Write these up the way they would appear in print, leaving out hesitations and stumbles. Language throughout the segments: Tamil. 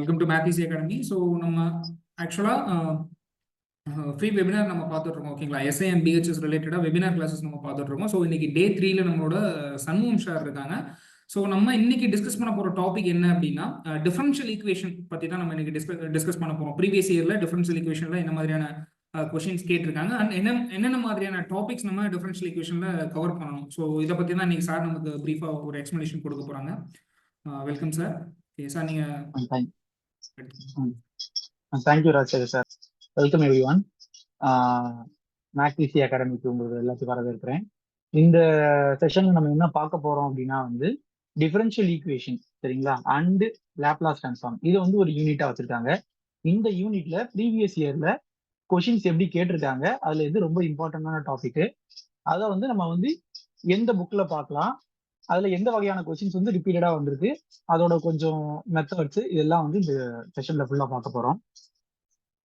Welcome to maths academy. So நம்ம ஆக்சுவலாக ஃப்ரீ வெபினார் நம்ம பார்த்துட்டு இருக்கோம். ஓகேங்களா? எஸ்ஐ அண்ட் பிஹெச்எஸ் ரிலேட்டடாக வெபினார் கிளாஸஸ் நம்ம பார்த்துட்டு இருக்கோம். ஸோ இன்னைக்கு டே 3ல நம்மளோட சண்முகம் சார் இருக்காங்க. ஸோ நம்ம இன்னைக்கு டிஸ்கஸ் பண்ண போகிற டாபிக் என்ன அப்படின்னா டிஃபரன்ஷியல் ஈக்குவேஷன் பற்றி தான் நம்ம இன்னைக்கு டிஸ்கஸ் பண்ண போகிறோம். ப்ரீவியஸ் இயரில் டிஃபரன்ஷியல் ஈக்குவேஷனில் என்ன மாதிரியான கொஷின்ஸ் கேட்டிருக்காங்க அண்ட் என்னென்ன மாதிரியான டாபிக்ஸ் நம்ம டிஃபரன்ஷியல் ஈக்குவேஷனில் கவர் பண்ணணும். ஸோ இதை பற்றி தான் இன்னைக்கு சார் நமக்கு ப்ரீஃபாக ஒரு எக்ஸ்பிளனேஷன் கொடுக்க போகிறாங்க. Welcome sir. ஓகே சார், நீங்கள் Thank you, Rajshekhar sir. Welcome everyone. Maths அகாடமிக்கு உங்களுக்கு எல்லாத்துக்கும் வரவேற்கிறேன். இந்த செஷன்ல நம்ம என்ன பார்க்க போறோம் அப்படின்னா டிஃபரன்ஷியல் ஈக்குவேஷன், சரிங்களா, அண்ட் லாப்லாஸ் டிரான்ஸ்ஃபார்ம். இது ஒரு யூனிட்டா வச்சிருக்காங்க. இந்த யூனிட்ல ப்ரீவியஸ் இயர்ல கொஷின்ஸ் எப்படி கேட்டிருக்காங்க, அதுல எது ரொம்ப இம்பார்ட்டன்டான டாபிக், அதை நம்ம எந்த புக்ல பார்க்கலாம், அதுல எந்த வகையான கொஸ்டின்ஸ் ரிப்பீட்டடா வந்திருக்கு, அதோட கொஞ்சம் மெத்தட்ஸ் இதெல்லாம் இந்த செஷன்ல ஃபுல்லா பார்க்க போறோம்.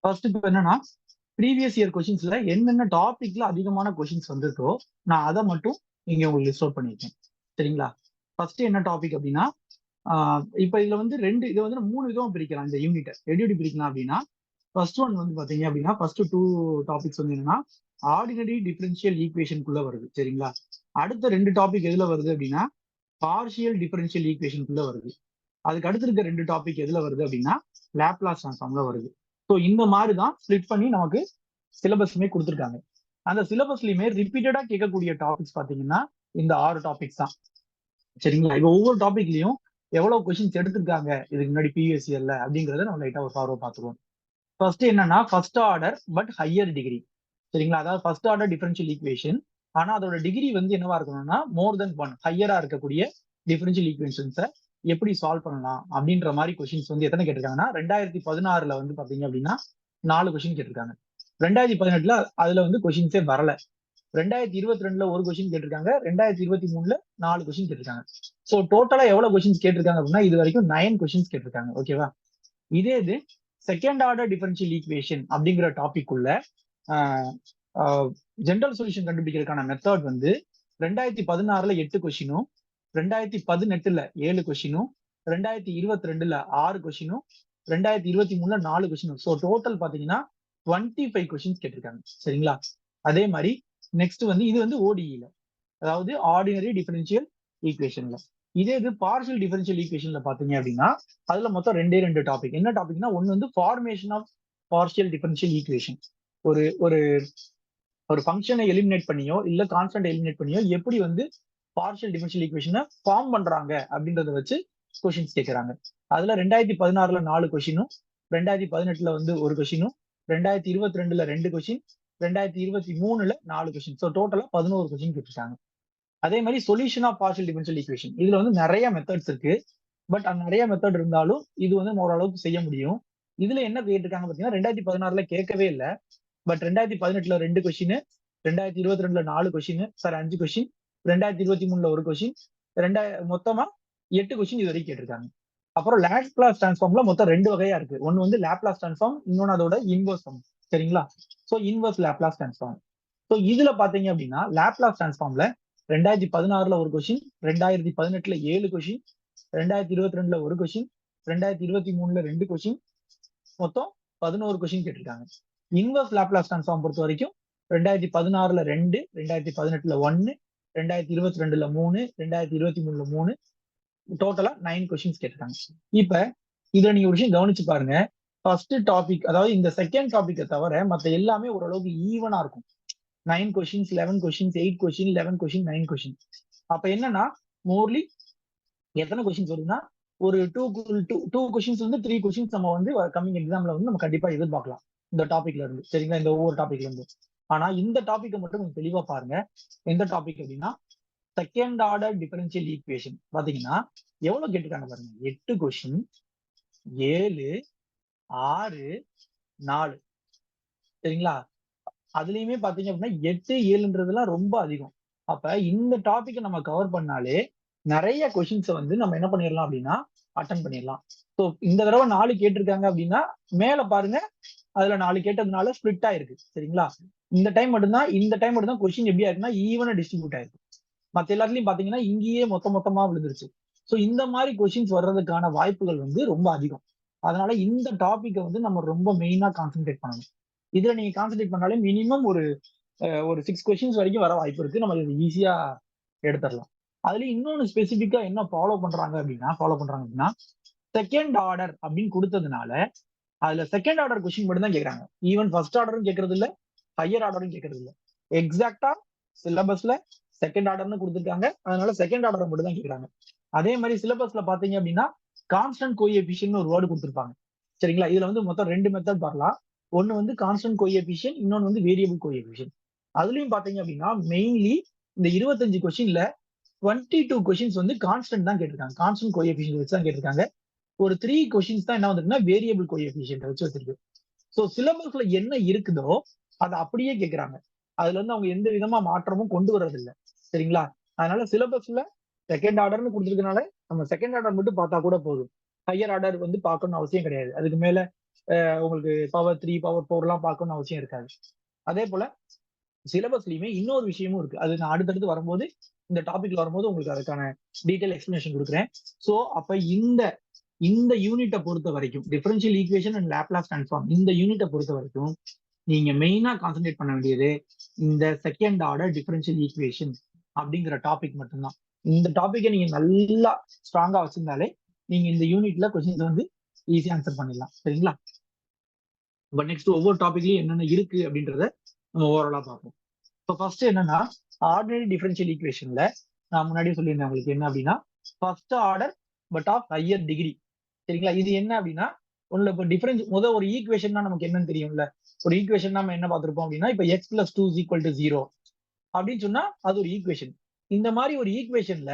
ஃபர்ஸ்ட் இப்போ என்னன்னா, ப்ரீவியஸ் இயர் கொஸ்டின்ஸ்ல என்னென்ன டாபிக்ல அதிகமான கொஸ்டின்ஸ் வந்திருக்கோ நான் அதை மட்டும் இங்க உங்களுக்கு லிஸ்ட் அவுட் பண்ணியிருக்கேன், சரிங்களா. ஃபர்ஸ்ட் என்ன டாபிக் அப்படின்னா, இப்போ இதுல ரெண்டு இதை மூணு விதமா பிரிக்கலாம். இந்த யூனிட்டை எப்படி பிரிக்கலாம் அப்படின்னா, ஃபர்ஸ்ட் ஒன் பாத்தீங்க அப்படின்னா, ஃபர்ஸ்ட் டூ டாபிக்ஸ் என்னன்னா ஆர்டினரி டிஃபரன்ஷியல் ஈக்குவேஷனுக்குள்ள வருது, சரிங்களா. அடுத்த ரெண்டு டாபிக் எதுல வருது அப்படின்னா பார்ஷியல் டிஃபரன்ஷியல் ஈக்குவேஷனுக்குள்ள வருது. அதுக்கு அடுத்து இருக்க ரெண்டு டாபிக் எதுல வருது அப்படின்னா லாப்லாஸ் டிரான்ஸ்ஃபார்ம்ல வருது. ஸோ இந்த மாதிரி தான் ஸ்ப்ளிட் பண்ணி நமக்கு சிலபஸ்மே கொடுத்துருக்காங்க. அந்த சிலபஸ்லயுமே ரிப்பீட்டடா கேட்கக்கூடிய டாபிக்ஸ் பாத்தீங்கன்னா இந்த 6 டாபிக்ஸ் தான், சரிங்களா. இப்போ ஒவ்வொரு டாபிக்லயும் எவ்வளவு கொஸ்டின்ஸ் எடுத்திருக்காங்க இதுக்கு முன்னாடி ப்ரீவியஸ் இயர்ல அப்படிங்கறத நம்ம லைட்டா ஒரு ஃபார்வர்ட் பார்த்துருவோம். ஃபர்ஸ்ட் என்னன்னா first order but higher degree, சரிங்களா. அதாவது ஃபர்ஸ்ட் ஆர்டர் டிஃபரன்ஷியல் ஈக்குவேஷன், ஆனா அதோட டிகிரி என்னவா இருக்கணும்னா மோர் தென் 1, ஹையரா இருக்கக்கூடிய டிஃபரன்ஷியல் ஈக்குவேஷன்ஸை எப்படி சால்வ் பண்ணலாம் அப்படின்ற மாதிரி கொஸ்டின்ஸ் எத்தனை கேட்டிருக்காங்கன்னா 2016ல பாத்தீங்க அப்படின்னா 4 கொஸ்டின் கேட்டிருக்காங்க. 2018ல அதுல கொஸ்டின்ஸே வரல. 2022ல ஒரு கொஸ்டின் கேட்டிருக்காங்க. 2023ல 4 கொஸ்டின் கேட்டிருக்காங்க. ஸோ டோட்டலா எவ்வளவு கொஸ்டின்ஸ் கேட்டிருக்காங்க அப்படின்னா இது வரைக்கும் 9 கொஸ்டின்ஸ் கேட்டிருக்காங்க, ஓகேவா. இதே இது செகண்ட் ஆர்டர் டிஃபரன்ஷியல் ஈக்குவேஷன் அப்படிங்கிற டாபிக் உள்ள ஜெனரல் சொல்யூஷன் கண்டுபிடிக்கிறதுக்கான மெத்தட் 2016ல 8 கொஸ்டினும், 2018ல 7 கொஸ்டினும், 2022ல 6 கொஸ்டினும், 2023ல 4 கொஸ்டினும். ஸோ டோட்டல் பாத்தீங்கன்னா 25 கொஸ்டின்ஸ் கேட்டிருக்காங்க, சரிங்களா. அதே மாதிரி நெக்ஸ்ட் இது ஓடிஇல, அதாவது ஆர்டினரி டிஃபரன்ஷியல் ஈக்குவேஷன்ல. இதே இது பார்ஷியல் டிஃபரன்ஷியல் ஈக்குவேஷன்ல பாத்தீங்க அப்படின்னா அதுல மொத்தம் ரெண்டு டாபிக். என்ன டாபிக்னா ஒன்னு formation of partial differential equation. ஒரு ஒரு ஒரு ஃபங்க்ஷனை எலிமினேட் பண்ணியோ இல்ல கான்ஸ்டன்ட் எலிமினேட் பண்ணியோ எப்படி பார்ஷியல் டிஃபரன்ஷியல் ஈக்குவேஷனை ஃபார்ம் பண்றாங்க அப்படின்றத வச்சு கொஸ்டின்ஸ் கேட்கறாங்க. அதுல 2016ல 4 கொஸ்டினும், 2018ல ஒரு கொஸ்டினும், 2022ல 2 கொஸ்டின், 2023ல 4 கொஸ்டின். ஸோ டோட்டலா 11 கொஸ்டின் கேட்டிருக்காங்க. அதே மாதிரி solution of partial differential equation, இதுல நிறைய மெத்தட்ஸ் இருக்கு. பட் அந்த நிறைய மெத்தட் இருந்தாலும் இது ஓரளவுக்கு செய்ய முடியும். இதுல என்ன கேட்டிருக்காங்க பாத்தீங்கன்னா 2016ல கேட்கவே இல்லை. பட் 2018ல 2 கொஸ்டின், 2022ல 4 கொஸ்டின், சார் 5 கொஸ்டின், 2023ல ஒரு கொஸ்டின், மொத்தமா 8 கொஸ்டின் இது வரைக்கும் கேட்டிருக்காங்க. அப்புறம் லாப்லாஸ் டிரான்ஸ்ஃபார்ம்ல மொத்தம் 2 வகையா இருக்கு. ஒன்னு லாப்லாஸ் டிரான்ஸ்ஃபார்ம், இன்னொன்னு அதோட இன்வர்ஸ், சரிங்களா. So inverse Laplace transform. So இதுல பாத்தீங்க அப்படின்னா லாப்லாஸ் டிரான்ஸ்ஃபார்ம்ல 2016ல ஒரு கொஸ்டின், 2018ல 7 கொஸ்டின், 2022ல ஒரு கொஸ்டின், 2023ல 2 கொஸ்டின், மொத்தம் 11 கொஸ்டின் கேட்டிருக்காங்க. இன்வர்ஸ் லாப்லாஸ் டிரான்ஸ்ஃபார்ம் பொறுத்த வரைக்கும் 2016ல 2, 2018ல 1, 2022ல 3, 2023ல 3, டோட்டலா 9 கொஸ்டின்ஸ் கேட்டிருக்காங்க. இப்ப இதுல நீங்க ஒரு விஷயம் கவனிச்சு பாருங்க. ஃபர்ஸ்ட் டாபிக், அதாவது இந்த செகண்ட் டாபிக்கை தவிர மற்ற எல்லாமே ஓரளவுக்கு ஈவனா இருக்கும். 9 questions, 11 questions, 8 question, 11 question, 9 question. அப்ப என்னன்னா மோர்லி எத்தனை கொஸ்டின்ஸ் வருதுன்னா ஒரு 2 கொஸ்டின்ஸ் 3 கொஸ்டின்ஸ் நம்ம கம்மிங் எக்ஸாம்ல நம்ம கண்டிப்பா எதிர்பார்க்கலாம் இந்த டாபிக்ல இருந்து, சரிங்களா, இந்த ஒவ்வொரு டாபிக்ல இருந்து. ஆனா இந்த டாபிக்கை மட்டும் கொஞ்சம் தெளிவா பாருங்க. எந்த டாபிக் அப்படின்னா செகண்ட் ஆர்டர் டிஃபரன்ஷியல் ஈக்குவேஷன். பாத்தீங்கன்னா எவ்வளவு கேட்டிருக்காங்க பாருங்க. 8 கொஸ்டின், 7, 6, 4, சரிங்களா. அதுலயுமே பாத்தீங்க அப்படின்னா 8, 7ன்றதுலாம் ரொம்ப அதிகம். அப்ப இந்த டாபிக்கை நம்ம கவர் பண்ணாலே நிறைய கொஸ்டின்ஸை நம்ம என்ன பண்ணிடலாம் அப்படின்னா அட்டன் பண்ணிடலாம். ஸோ இந்த தடவை 4 கேட்டிருக்காங்க அப்படின்னா மேல பாருங்க, அதுல 4 கேட்டதுனால ஸ்பிளிட் ஆயிருக்கு, சரிங்களா. இந்த டைம் மட்டும்தான் கொஸ்டின் எப்படி ஆயிருக்குன்னா ஈவனா டிஸ்ட்ரிபியூட் ஆயிருக்கு. மற்ற எல்லாத்துலயும் பாத்தீங்கன்னா இங்கேயே மொத்தமா விழுந்துருச்சு. ஸோ இந்த மாதிரி கொஸ்டின்ஸ் வர்றதுக்கான வாய்ப்புகள் ரொம்ப அதிகம். அதனால இந்த டாபிக்கை வந்து நம்ம ரொம்ப மெயினா கான்சென்ட்ரேட் பண்ணணும். இதுல நீங்க கான்சென்ட்ரேட் பண்ணாலே மினிமம் ஒரு 6 கொஸ்டின்ஸ் வரைக்கும் வர வாய்ப்பு இருக்கு. நம்ம இது ஈஸியா எடுத்துடலாம். அதுல இன்னொன்னு ஸ்பெசிபிக்கா என்ன ஃபாலோ பண்றாங்க அப்படின்னா செகண்ட் ஆர்டர் அப்படின்னு கொடுத்ததுனால அதுல செகண்ட் ஆர்டர் கொஸ்டின் மட்டும் தான் கேட்கறாங்க. ஈவன் ஃபர்ஸ்ட் ஆர்டரும் கேட்கறது இல்ல, ஹையர் ஆர்டரும் கேட்கறது இல்ல. எக்ஸாக்டா சிலபஸ்ல செகண்ட் ஆர்டர்னு கொடுத்துருக்காங்க. அதனால செகண்ட் ஆர்டர் மட்டும் தான் கேட்கறாங்க. அதே மாதிரி சிலபஸ்ல பாத்தீங்க அப்படின்னா கான்ஸ்டன்ட் கோஎஃபிஷியன்ட் ஒரு வேர்டு கொடுத்துருப்பாங்க. சரிங்களா? இதுல வந்து மொத்தம் 2 மெத்தட் பார்க்கலாம். ஒன்னு வந்து கான்ஸ்டன்ட் கோஎஃபிஷியன்ட், இன்னொன்னு வந்து வேரியபிள் கோஎஃபிஷியன்ட். அதுலயும் பாத்தீங்க அப்படின்னா மெயின்லி இந்த 25 கொஸ்டின்ல 22 கொஸ்டின்ஸ் வந்து கான்ஸ்டன்ட் தான் கேட்டிருக்காங்க. கான்ஸ்டன்ட் கோஎஃபிஷியன்ட் வச்சு தான் கேட்டிருக்காங்க. ஒரு 3 கொஸ்டின்ஸ் தான் என்ன வந்திருக்குன்னா வேரியபிள் கோஎஃபிஷியன்ட் வச்சு வச்சிருக்கு. ஸோ சிலபஸ்ல என்ன இருக்குதோ அதை அப்படியே கேட்கறாங்க. அதுல இருந்து அவங்க எந்த விதமா மாற்றமும் கொண்டு வர்றது இல்லை. சரிங்களா? அதனால சிலபஸ்ல செகண்ட் ஆர்டர்னு கொடுத்துருக்கனால நம்ம செகண்ட் ஆர்டர் மட்டும் பார்த்தா கூட போதும். ஹையர் ஆர்டர் வந்து பார்க்கணும்னு அவசியம் கிடையாது. அதுக்கு மேல உங்களுக்கு பவர் 3 பவர் 4 எல்லாம் பார்க்கணும்னு அவசியம் இருக்காது. அதே போல சிலபஸ்லயுமே இன்னொரு விஷயமும் இருக்கு. அது நான் அடுத்தடுத்து வரும்போது இந்த டாபிக்ல வரும்போது உங்களுக்கு அதுக்கான டீடைல் எக்ஸ்பிளனேஷன் கொடுக்குறேன். ஸோ அப்ப இந்த யூனிட்டை பொறுத்த வரைக்கும் differential equation and Laplace transform இந்த யூனிட்டை பொறுத்த வரைக்கும் நீங்க மெயினா கான்சென்ட்ரேட் பண்ண வேண்டியது இந்த செகண்ட் ஆர்டர் டிஃபரன்ஷியல் ஈக்குவேஷன் அப்படிங்கிற டாபிக் மட்டும்தான். இந்த டாபிக்கை நீங்க நல்லா ஸ்ட்ராங்கா வச்சிருந்தாலே நீங்க இந்த யூனிட்ல கொஸ்டின்ஸ் வந்து ஈஸியா ஆன்சர் பண்ணிடலாம். சரிங்களா? பட் நெக்ஸ்ட் ஒவ்வொரு டாபிக்லயும் என்னென்ன இருக்கு அப்படின்றத நம்ம ஓவராலா பார்ப்போம். இப்போ ஃபர்ஸ்ட் என்னன்னா ஆர்டினரி டிஃபரன்ஷியல் ஈக்குவேஷன்ல நான் முன்னாடியே சொல்லியிருந்தேன் உங்களுக்கு என்ன அப்படின்னா first order but of higher degree. சரிங்களா? இது என்ன அப்படின்னா ஒண்ணுல இப்போ டிஃபரன்ஸ் ஒரு ஈக்குவேஷன்னா நமக்கு என்னன்னு தெரியும்ல. ஒரு ஈக்குவேஷன் நம்ம என்ன பார்த்திருப்போம் அப்படின்னா இப்ப x + 2 = 0 அப்படின்னு சொன்னா அது ஒரு ஈக்குவேஷன். இந்த மாதிரி ஒரு ஈக்குவேஷன்ல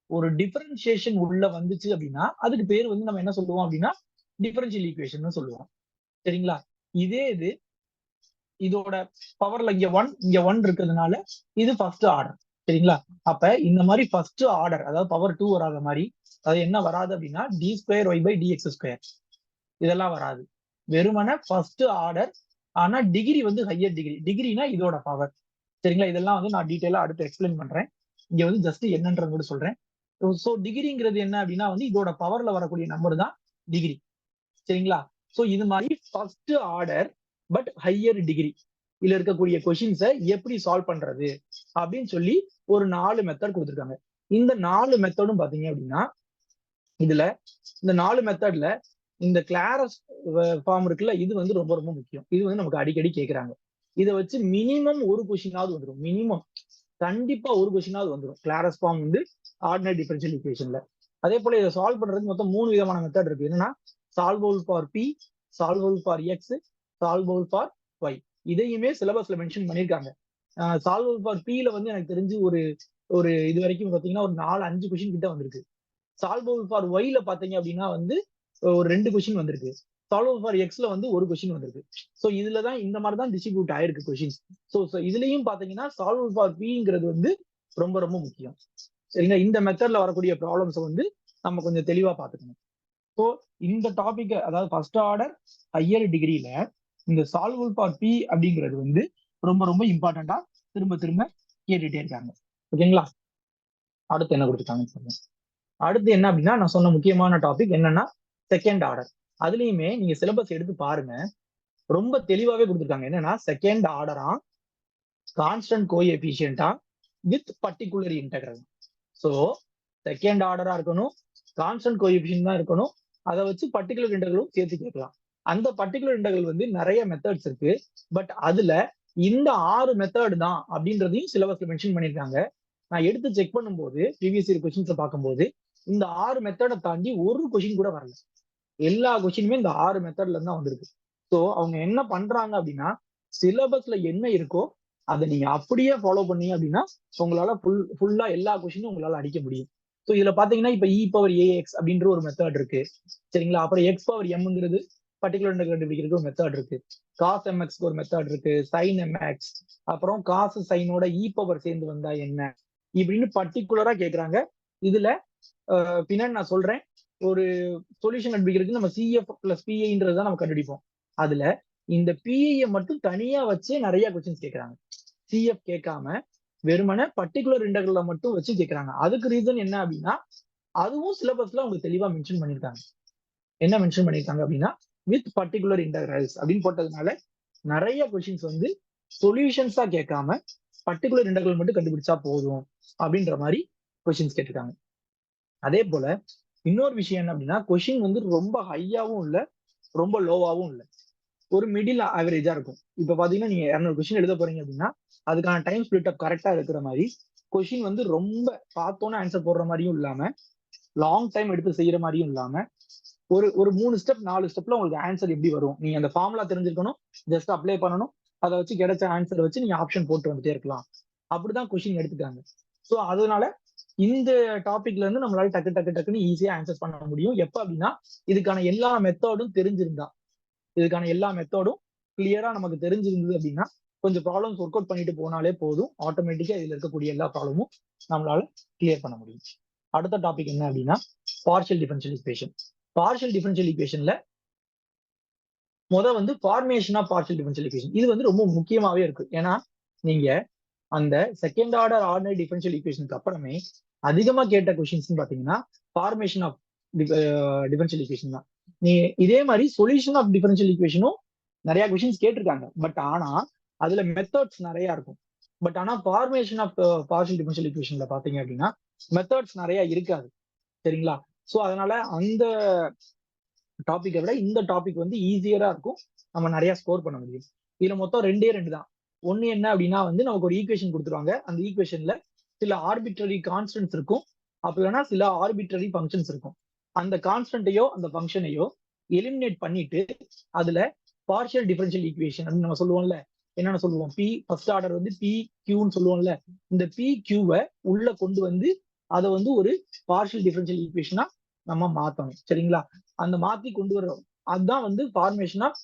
ஒரு டிஃபரன்சியேஷன் உள்ள வந்துச்சு அப்படின்னா அதுக்கு பேர் வந்து நம்ம என்ன சொல்லுவோம் அப்படின்னா டிஃபரன்ஷியல் ஈக்குவேஷன் சொல்லுவோம். சரிங்களா? இது இதோட பவர்ல இங்க 1 இருக்கிறதுனால இது ஃபர்ஸ்ட் ஆர்டர். சரிங்களா? அப்ப இந்த மாதிரி ஃபர்ஸ்ட் ஆர்டர் அதாவது பவர் 2 வராத மாதிரி அது என்ன வராது அப்படின்னா d²y/dx². இதெல்லாம் வராது. வெறுமனே ஃபர்ஸ்ட் ஆர்டர். ஆனா டிகிரி வந்து ஹையர் டிகிரினா இதோட பவர். சரிங்களா? இதெல்லாம் வந்து நான் டீடைலா அடுத்து எக்ஸ்பிளைன் பண்றேன். இங்க வந்து ஜஸ்ட் என்னன்றது கூட சொல்றேன். ஸோ டிகிரிங்கிறது என்ன அப்படின்னா வந்து இதோட பவர்ல வரக்கூடிய நம்பர் தான் டிகிரி. சரிங்களா? ஸோ இது மாதிரி first order but higher degree இதுல இருக்கக்கூடிய கொஸ்டின்ஸை எப்படி சால்வ் பண்றது அப்படின்னு சொல்லி ஒரு 4 மெத்தட் கொடுத்துருக்காங்க. இந்த 4 மெத்தடும் பாத்தீங்க அப்படின்னா இதுல இந்த 4 மெத்தட்ல இந்த கிளாரஸ் ஃபார்ம் இருக்குல்ல இது வந்து ரொம்ப ரொம்ப முக்கியம். இது வந்து நமக்கு அடிக்கடி கேட்கறாங்க. இதை வச்சு மினிமம் ஒரு கொஸ்டினாவது வந்துடும். மினிமம் கண்டிப்பா ஒரு கொஸ்டினாவது வந்துடும் கிளாரஸ் ஃபார்ம் வந்து ஆர்டினரி டிஃபரன்ஷியல் ஈக்குவேஷன்ல. அதே போல இதை சால்வ் பண்றதுக்கு மொத்தம் 3 விதமான மெத்தட் இருக்கு. என்னன்னா solvable for p, solvable for x, solvable for y. இதையுமே சிலபஸ்ல மென்ஷன் பண்ணிருக்காங்க. சால்வபிள் ஃபார் p ல வந்து எனக்கு தெரிஞ்சு ஒரு இது வரைக்கும் பாத்தீங்கன்னா ஒரு 4-5 கொஸ்டின் கிட்ட வந்திருக்கு. சால்வபிள் ஃபார் y ல பாத்தீங்க அப்படின்னா வந்து ஒரு 2 கொஸ்டின் வந்திருக்கு. சால்வபிள் ஃபார் x ல வந்து ஒரு கொஸ்டின் வந்திருக்கு. ஸோ இதுலதான் இந்த மாதிரி தான் டிஸ்ட்ரிபியூட் ஆயிருக்கு கொஸ்டின்ஸ். ஸோ இதுலயும் பாத்தீங்கன்னா சால்வபிள் ஃபார் pங்கிறது வந்து ரொம்ப ரொம்ப முக்கியம். சரிங்களா? இந்த மெத்தட்ல வரக்கூடிய ப்ராப்ளம்ஸ் வந்து நம்ம கொஞ்சம் தெளிவா பாத்துக்கணும். ஸோ இந்த டாபிக் அதாவது ஃபர்ஸ்ட் ஆர்டர் ஹையர் டிகிரியில இந்த சால்வபிள் ஃபார் p அப்படிங்கிறது வந்து ரொம்ப ரொம்ப இம்பார்ட்டண்டா திரும்ப திரும்ப கேட்டுட்டே இருக்காங்க. ஓகேங்களா? அடுத்து என்ன கொடுத்துருக்காங்கன்னு சொல்லுங்க. அடுத்து என்ன அப்படின்னா நான் சொன்ன முக்கியமான டாபிக் என்னன்னா செகண்ட் ஆர்டர். அதுலயுமே நீங்க சிலபஸ் எடுத்து பாருங்க ரொம்ப தெளிவாவே கொடுத்துருக்காங்க. என்னன்னா செகண்ட் ஆர்டரா கான்ஸ்டன்ட் கோஎஃபிஷியன்டா with particular integral. So second ஆர்டரா இருக்கணும், கான்ஸ்டன்ட் கோஎஃபிஷியன்ட் தான் இருக்கணும். அதை வச்சு பர்டிகுலர் இன்டெகிரலும் சேர்த்து கேட்கலாம். அந்த பர்டிகுலர் இன்டெகிரல் வந்து நிறைய மெத்தட்ஸ் இருக்கு. பட் அதுல இந்த 6 மெத்தட் தான் அப்படின்றதையும் சிலபஸ்ல மென்ஷன் பண்ணிருக்காங்க. நான் எடுத்து செக் பண்ணும்போது ப்ரீவியஸ் இயர் கொஸ்டின்ஸை பார்க்கும்போது இந்த 6 மெத்தடை தாண்டி ஒரு கொஸ்டின் கூட வரல. எல்லா கொஸ்டினுமே இந்த 6 மெத்தட்ல இருந்தா வந்திருக்கு. ஸோ அவங்க என்ன பண்றாங்க அப்படின்னா சிலபஸ்ல என்ன இருக்கோ அதை நீங்க அப்படியே ஃபாலோ பண்ணீங்க அப்படின்னா உங்களால ஃபுல்லா எல்லா கொஸ்டினும் உங்களால அடிக்க முடியும். ஸோ இதுல பாத்தீங்கன்னா இப்ப e⁻ax அப்படின்ற ஒரு மெத்தட் இருக்கு. சரிங்களா? அப்புறம் x⁻m பர்டிகுலர் கண்டுபிடிக்கிறதுக்கு ஒரு மெத்தட் இருக்கு. cos mx ஒரு மெத்தட் இருக்கு, sin mx, அப்புறம் cos சைனோட e⁻ சேர்ந்து வந்தா என்ன இப்படின்னு பர்டிகுலரா கேட்கறாங்க. இதுல பின்னாடி நான் சொல்றேன் ஒரு சொல்யூஷன் கண்டுபிடிக்கிறதுக்கு நம்ம CF + PIன்றதுதான் நம்ம கண்டுபிடிப்போம். அதுல இந்த PI மட்டும் தனியா வச்சே நிறைய கொஸ்டின்ஸ் கேட்கறாங்க. CF கேட்காம வெறுமனே பர்டிகுலர் இன்டெகிரல மட்டும் வச்சு கேட்கறாங்க. அதுக்கு ரீசன் என்ன அப்படின்னா அதுவும் சிலபஸ்ல அவங்க தெளிவா மென்ஷன் பண்ணிருக்காங்க. என்ன மென்ஷன் பண்ணியிருக்காங்க அப்படின்னா வித் பர்டிகுலர் இன்டகிரல்ஸ் அப்படின்னு போட்டதுனால நிறைய கொஸ்டின்ஸ் வந்து சொல்யூஷன்ஸா கேட்காம பர்டிகுலர் இன்டகிரல் மட்டும் கண்டுபிடிச்சா போதும் அப்படின்ற மாதிரி கொஸ்டின்ஸ் கேட்டிருக்காங்க. அதே போல இன்னொரு விஷயம் என்ன அப்படின்னா கொஸ்டின் வந்து ரொம்ப ஹையாவும் இல்லை ரொம்ப லோவாவும் இல்லை, ஒரு மிடில் ஆவரேஜா இருக்கும். இப்ப பாத்தீங்கன்னா நீங்க 200 கொஸ்டின் எழுத போறீங்க அப்படின்னா அதுக்கான டைம் ஸ்பிளிட் அப் கரெக்டா இருக்கிற மாதிரி கொஸ்டின் வந்து ரொம்ப பார்த்தோன்னே ஆன்சர் போடுற மாதிரியும் இல்லாம லாங் டைம் எடுத்து செய்யற மாதிரியும் இல்லாம ஒரு ஒரு 3 ஸ்டெப் 4 ஸ்டெப்ல உங்களுக்கு ஆன்சர் எப்படி வரும், நீங்க அந்த ஃபார்முலா தெரிஞ்சிருக்கணும், ஜஸ்ட் அப்ளை பண்ணணும், அதை வச்சு கிடைச்ச ஆன்சர் வச்சு நீங்க ஆப்ஷன் போட்டு வந்துட்டே இருக்கலாம். அப்படிதான் கொஸ்டின் எடுத்துட்டாங்க. ஸோ அதனால இந்த டாபிக்ல இருந்து நம்மளால டக்கு டக்கு டக்குன்னு ஈஸியா ஆன்சர் பண்ண முடியும். எப்ப அப்படின்னா இதுக்கான எல்லா மெத்தடும் தெரிஞ்சிருந்தா, இதுக்கான எல்லா மெத்தடும் கிளியரா நமக்கு தெரிஞ்சிருந்தது அப்படின்னா கொஞ்சம் ப்ராப்ளம்ஸ் ஒர்க் அவுட் பண்ணிட்டு போனாலே போதும், ஆட்டோமேட்டிக்கா இதுல இருக்கக்கூடிய எல்லா ப்ராப்ளமும் நம்மளால கிளியர் பண்ண முடியும். அடுத்த டாபிக் என்ன அப்படின்னா partial differential equation. Partial differential ஈக்குவேஷன்ல வந்து formation of partial differential equation இது வந்து ரொம்ப முக்கியமாவே இருக்கு. ஏன்னா நீங்க அந்த செகண்ட் ஆர்டர் ஆர்டினரி டிஃபரன்ஷியல் ஈக்குவேஷனுக்கு அப்புறமே அதிகமா கேட்ட கொஸ்டின்ஸ் பாத்தீங்கன்னா ஃபார்மேஷன் ஆஃப் டிஃபரன்ஷியல் ஈக்குவேஷன் தான். நீ இதே மாதிரி சொல்யூஷன் ஆஃப் டிஃபரன்ஷியல் ஈக்குவேஷனும் நிறைய கொஸ்டின்ஸ் கேட்டிருக்காங்க. பட் ஆனா அதுல மெத்தட்ஸ் நிறைய இருக்கும். பட் ஆனா ஃபார்மேஷன் ஆஃப் பார்ஷியல் டிஃபரன்ஷியல் ஈக்குவேஷன்ல பாத்தீங்க அப்படின்னா மெத்தட்ஸ் நிறைய இருக்காது. சரிங்களா? ஸோ அதனால அந்த டாபிக்கை விட இந்த டாபிக் வந்து ஈஸியரா இருக்கும், நம்ம நிறைய ஸ்கோர் பண்ண முடியும். இதுல மொத்தம் 2 தான். ஒண்ணு என்ன அப்படின்னா வந்து நமக்கு ஒரு ஈக்குவேஷன் கொடுத்துருவாங்க, அந்த ஈக்குவேஷன்ல சில ஆர்பிட்ரரி கான்ஸ்டன்ட்ஸ் இருக்கும், அப்படி இல்லைன்னா சில ஆர்பிட்ரரி ஃபங்க்ஷன்ஸ் இருக்கும். அந்த கான்ஸ்டன்ட்டையோ அந்த ஃபங்க்ஷனையோ எலிமினேட் பண்ணிட்டு அதுல பார்ஷியல் டிஃபரன்ஷியல் ஈக்குவேஷன் அப்படின்னு நம்ம சொல்லுவோம்ல, என்னென்ன சொல்லுவோம், பி ஃபர்ஸ்ட் ஆர்டர் வந்து பி கியூன்னு சொல்லுவோம்ல, இந்த பி கியூவை உள்ள கொண்டு வந்து அதை வந்து ஒரு பார்ஷியல் டிஃபரன்ஷியல் ஈக்குவேஷனா நம்ம மாத்தணும். சரிங்களா? அந்த மாத்தி கொண்டு வர்றோம், அதுதான் வந்து formation of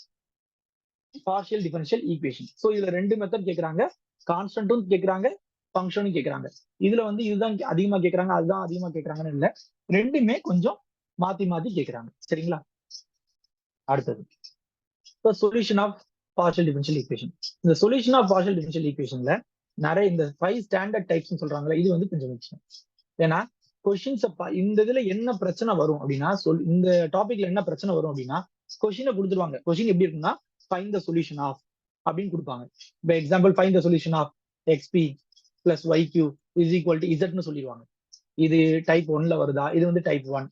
partial differential equation. So இதுல 2 மெத்தட் கேட்கறாங்க, கான்ஸ்டன்ட்டும் கேட்கறாங்க, ஃபங்க்ஷனும் கேட்கறாங்க. இதுல வந்து இதுதான் அதிகமா கேட்கறாங்க அதுதான் அதிகமா கேட்கறாங்கன்னு இல்லை, ரெண்டுமே கொஞ்சம் மாத்தி மாத்தி கேட்கறாங்க. சரிங்களா? அடுத்தது இப்போ solution of partial differential equation. இந்த சொல்யூஷன் ஆஃப் பார்ஷியல் டிஃபரன்ஷியல் ஈக்குவேஷன்ல நிறைய இந்த 5 ஸ்டாண்டர்ட் டைப்ஸ் சொல்றாங்களே, இது வந்து கொஞ்சம் முக்கியம். ஏன்னா கொஸ்டின்ஸ் இந்த இதுல என்ன பிரச்சனை வரும் அப்படின்னா இந்த டாபிக்ல என்ன பிரச்சனை வரும் அப்படின்னா கொஸ்டினை கொடுத்துருவாங்க. கொஸ்டின் எப்படி இருக்குன்னா ஃபைண்ட் த சொல்யூஷன் ஆஃப் அப்படின்னு கொடுப்பாங்க. இப்போ example find the solution of X P plus Y Q is equal to இசட்னு சொல்லிடுவாங்க. இது டைப் 1ல வருதா, இது வந்து டைப் 1,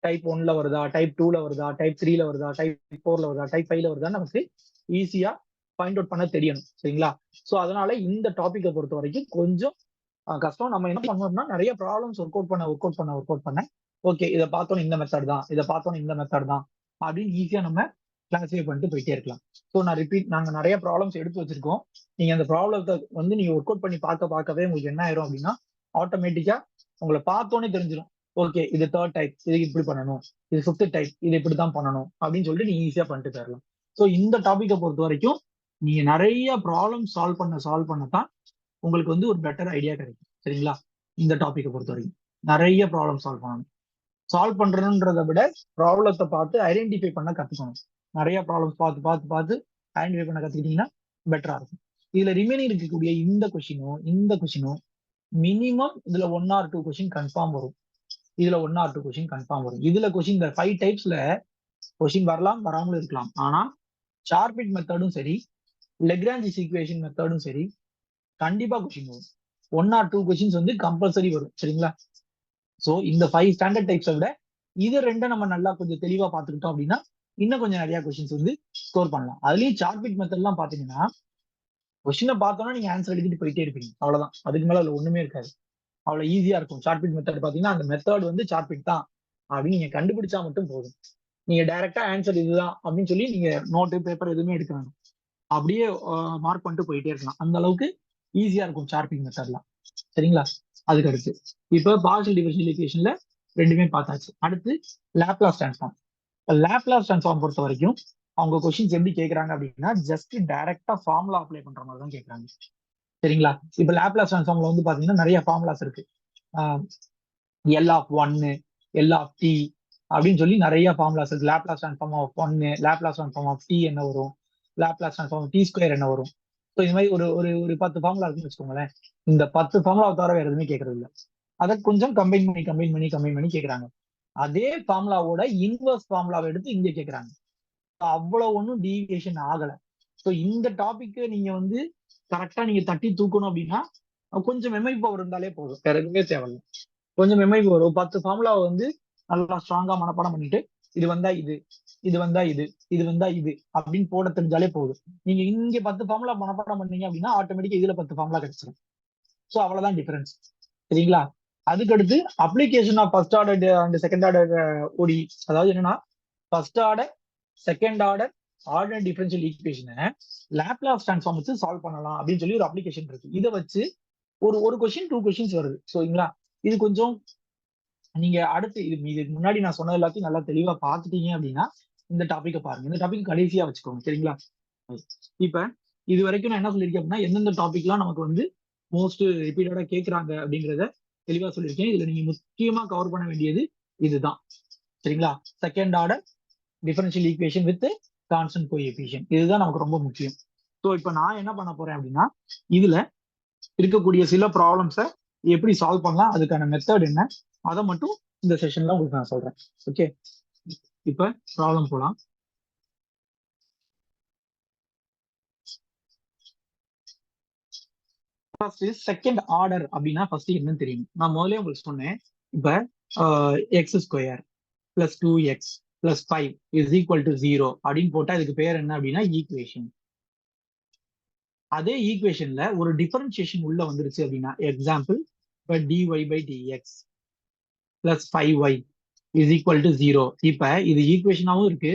டைப் 1ல வருதா, டைப் 2ல வருதா, டைப் 3ல வருதா, டைப் 4ல வருதா, டைப் 5ல வருதா, நமக்கு ஈஸியா ஃபைண்ட் அவுட் பண்ண தெரியணும். சரிங்களா? ஸோ அதனால இந்த டாபிக்கை பொறுத்த வரைக்கும் கொஞ்சம் கஷ்டம். நம்ம என்ன பண்ணோம்னா நிறைய ப்ராப்ளம்ஸ் ஒர்க் அவுட் பண்ண ஓகே இதை பார்த்தோம் இந்த மெத்தட் தான், இதை பார்த்தோம் இந்த மெத்தட் தான் அப்படின்னு ஈஸியா நம்ம கிளாஸிஃபை பண்ணிட்டு போயிட்டே இருக்கலாம். ஸோ நான் நாங்க நிறைய ப்ராப்ளம்ஸ் எடுத்து வச்சிருக்கோம். நீங்க அந்த ப்ராப்ளத்தை வந்து நீங்க ஒர்க் அவுட் பண்ணி பார்க்கவே உங்களுக்கு என்ன ஆயிரும் அப்படின்னா ஆட்டோமேட்டிக்கா உங்களை பார்த்தோன்னே தெரிஞ்சிடும், ஓகே இது 3rd டைப், இது இப்படி பண்ணணும், இது 5th டைப், இது இப்படிதான் பண்ணணும் அப்படின்னு சொல்லிட்டு நீங்க ஈஸியா பண்ணிட்டு தரலாம். ஸோ இந்த டாபிக்கை பொறுத்த வரைக்கும் நீங்க நிறைய ப்ராப்ளம் சால்வ் பண்ணத்தான் உங்களுக்கு வந்து ஒரு பெட்டர் ஐடியா கிடைக்கும். சரிங்களா? இந்த டாபிக்கை பொறுத்த வரைக்கும் நிறைய ப்ராப்ளம் சால்வ் பண்றதுன்றதை விட ப்ராப்ளத்தை பார்த்து ஐடென்டிஃபை பண்ண கத்துக்கணும். நிறைய ப்ராப்ளம்ஸ் பார்த்து ஐடென்டிஃபை பண்ண கத்துக்கிட்டீங்கன்னா பெட்டரா இருக்கும். இதுல ரிமைனிங் இருக்கக்கூடிய இந்த கொஸ்டினும் மினிமம் இதுல 1 or 2 கொஸ்டின் கன்ஃபார்ம் வரும். இதுல கொஸ்டின் இந்த 5 டைப்ஸ்ல கொஸ்டின் வரலாம் வராமலும் இருக்கலாம். ஆனா ஷார்பிட் மெத்தடும் சரி லெக்ராஞ்ச் ஈக்குவேஷன் மெத்தடும் சரி கண்டிப்பா கொஸ்டின் வரும். 1 or 2 கொஸ்டின்ஸ் வந்து கம்பல்சரி வரும். சரிங்களா? சோ இந்த 5 ஸ்டாண்டர்ட் டைப்ஸை விட இது 2 நம்ம நல்லா கொஞ்சம் தெளிவா பார்த்துக்கிட்டோம் அப்படின்னா இன்னும் கொஞ்சம் நிறைய கொஸ்டின்ஸ் வந்து ஸ்கோர் பண்ணலாம். அதுலயும் சார்பிட் மெத்தட் எல்லாம் பாத்தீங்கன்னா கொஸ்டினை பார்த்தோம்னா நீங்க ஆன்சர் எழுதிட்டு போயிட்டே இருப்பீங்க, அவ்வளவுதான். அதுக்கு மேல அதுல ஒண்ணுமே இருக்காது, அவ்வளவு ஈஸியா இருக்கும். சார்பிட் மெத்தட் பாத்தீங்கன்னா அந்த மெத்தட் வந்து சார்பிட் தான் அப்படின்னு நீங்க கண்டுபிடிச்சா மட்டும் போதும். நீங்க டைரக்டா ஆன்சர் இதுதான் அப்படின்னு சொல்லி நீங்க நோட்டு பேப்பர் எதுவுமே எடுக்க வேணும், அப்படியே மார்க் பண்ணிட்டு போயிட்டே இருக்கலாம். அந்த அளவுக்கு ஈஸியா இருக்கும் சார்பிட் மெத்தட்லாம். சரிங்களா? அதுக்கு அடுத்து இப்போ பார்ஷியல் டிஃபரன்ஷியல் ஈக்குவேஷன்ல ரெண்டுமே பார்த்தாச்சு. அடுத்து லாப்லாஸ் ட்ரான்ஸ்ஃபார்ம். லாப்லாஸ் ட்ரான்ஸ்ஃபார்ம் பொறுத்த வரைக்கும் அவங்க கொஸ்டின்ஸ் எப்படி கேட்கறாங்க அப்படின்னா ஜஸ்ட் டைரக்டா ஃபார்முலா அப்ளை பண்ற மாதிரி தான் கேட்கறாங்க. சரிங்களா? இப்ப லாப்லாஸ் ட்ரான்ஸ்ஃபார்ம்ல வந்து பாத்தீங்கன்னா நிறைய ஃபார்முலாஸ் இருக்கு. L(1), L(t) அப்படின்னு சொல்லி நிறைய ஃபார்முலாஸ் இருக்கு. Laplace transform of 1, Laplace transform of t என்ன வரும், லாப்லாஸ் ட்ரான்ஸ்ஃபார்ம் ஆஃப் t² என்ன வரும். ஸோ இந்த மாதிரி ஒரு 10 ஃபார்முலா இருக்குன்னு வச்சுக்கோங்களேன். இந்த 10 ஃபார்முலா தவிர வேற எதுவுமே கேட்கறது இல்லை. அதை கொஞ்சம் கம்பைன் பண்ணி கேட்கறாங்க. அதே ஃபார்முலாவோட இன்வர்ஸ் ஃபார்முலாவை எடுத்து இங்க கேக்குறாங்க. அவ்வளவு ஒன்றும் டீவியேஷன் ஆகல. ஸோ இந்த டாபிக் நீங்க வந்து கரெக்டா நீங்க தட்டி தூக்கணும் அப்படின்னா கொஞ்சம் மெமரி பவர் இருந்தாலே போதும், வேற எதுவுமே தேவையில்லை. கொஞ்சம் மெமரி பவர், ஒரு 10 ஃபார்முலாவை வந்து நல்லா ஸ்ட்ராங்கா மனப்பாடம் பண்ணிட்டு இது வந்தா இது, இது வந்தா இது, இது வந்தா இது அப்படின்னு போட தெரிஞ்சாலே போதும். நீங்க இங்க 10 ஃபார்முலா மனப்பாடம் பண்ணீங்க அப்படின்னா ஆட்டோமேட்டிக்கா இதுல 10 ஃபார்முலா கிடைச்சிடும். ஸோ அவ்வளவுதான் டிஃபரன்ஸ். சரிங்களா? அதுக்கடுத்து application of first order and second order ODE, அதாவது என்னன்னா first order second order ordinary differential ஈக்குவேஷனை லாப்லாஸ் ட்ரான்ஸ்ஃபார்ம் வச்சு சால்வ் பண்ணலாம் அப்படின்னு சொல்லி ஒரு அப்ளிகேஷன் இருக்கு. இதை வச்சு ஒரு கொஸ்டின் 2 கொஸ்டின்ஸ் வருது. சரிங்களா? இது கொஞ்சம் நீங்க அடுத்து இதுக்கு முன்னாடி நான் சொன்னது எல்லாத்தையும் நல்லா தெளிவா பார்த்துட்டீங்க அப்படின்னா இந்த டாபிக்கை பாருங்க. இந்த டாபிக் கடைசியா வச்சுக்கோங்க. சரிங்களா? இப்ப இது வரைக்கும் நான் என்ன சொல்லியிருக்கேன் அப்படின்னா எந்தெந்த டாபிக்லாம் நமக்கு வந்து மோஸ்ட் ரிப்பீட்டடா கேட்கறாங்க அப்படிங்கிறத தெளிவா சொல்லியிருக்கேன். இதுல நீங்க முக்கியமா கவர் பண்ண வேண்டியது இதுதான். சரிங்களா? Second order differential equation with constant coefficient, இதுதான் நமக்கு ரொம்ப முக்கியம். ஸோ இப்போ நான் என்ன பண்ண போறேன் அப்படின்னா இதுல இருக்கக்கூடிய சில ப்ராப்ளம்ஸை எப்படி சால்வ் பண்ணலாம், அதுக்கான மெத்தட் என்ன, அதை மட்டும் இந்த செஷன்ல உங்களுக்கு நான் சொல்றேன். ஓகே, இப்ப ப்ராப்ளம் போலாம். ஃபர்ஸ்ட் செகண்ட் ஆர்டர் அப்படின்னா ஃபர்ஸ்ட் என்னன்னு தெரியும். நான் முதல்ல உங்களுக்கு சொன்னேன். இப்ப X square plus 2x plus 5 is equal to 0 அப்படின்னு போட்டா இதுக்கு பேர் என்ன அப்படின்னா ஈக்குவேஷன். அதே ஈக்குவேஷன்ல ஒரு டிஃபரன்சியேஷன் உள்ள வந்துருச்சு அப்படின்னா எக்ஸாம்பிள் இப்ப dy by dx plus 5y is equal to 0. இப்ப இது ஈக்குவேஷனாவும் இருக்கு,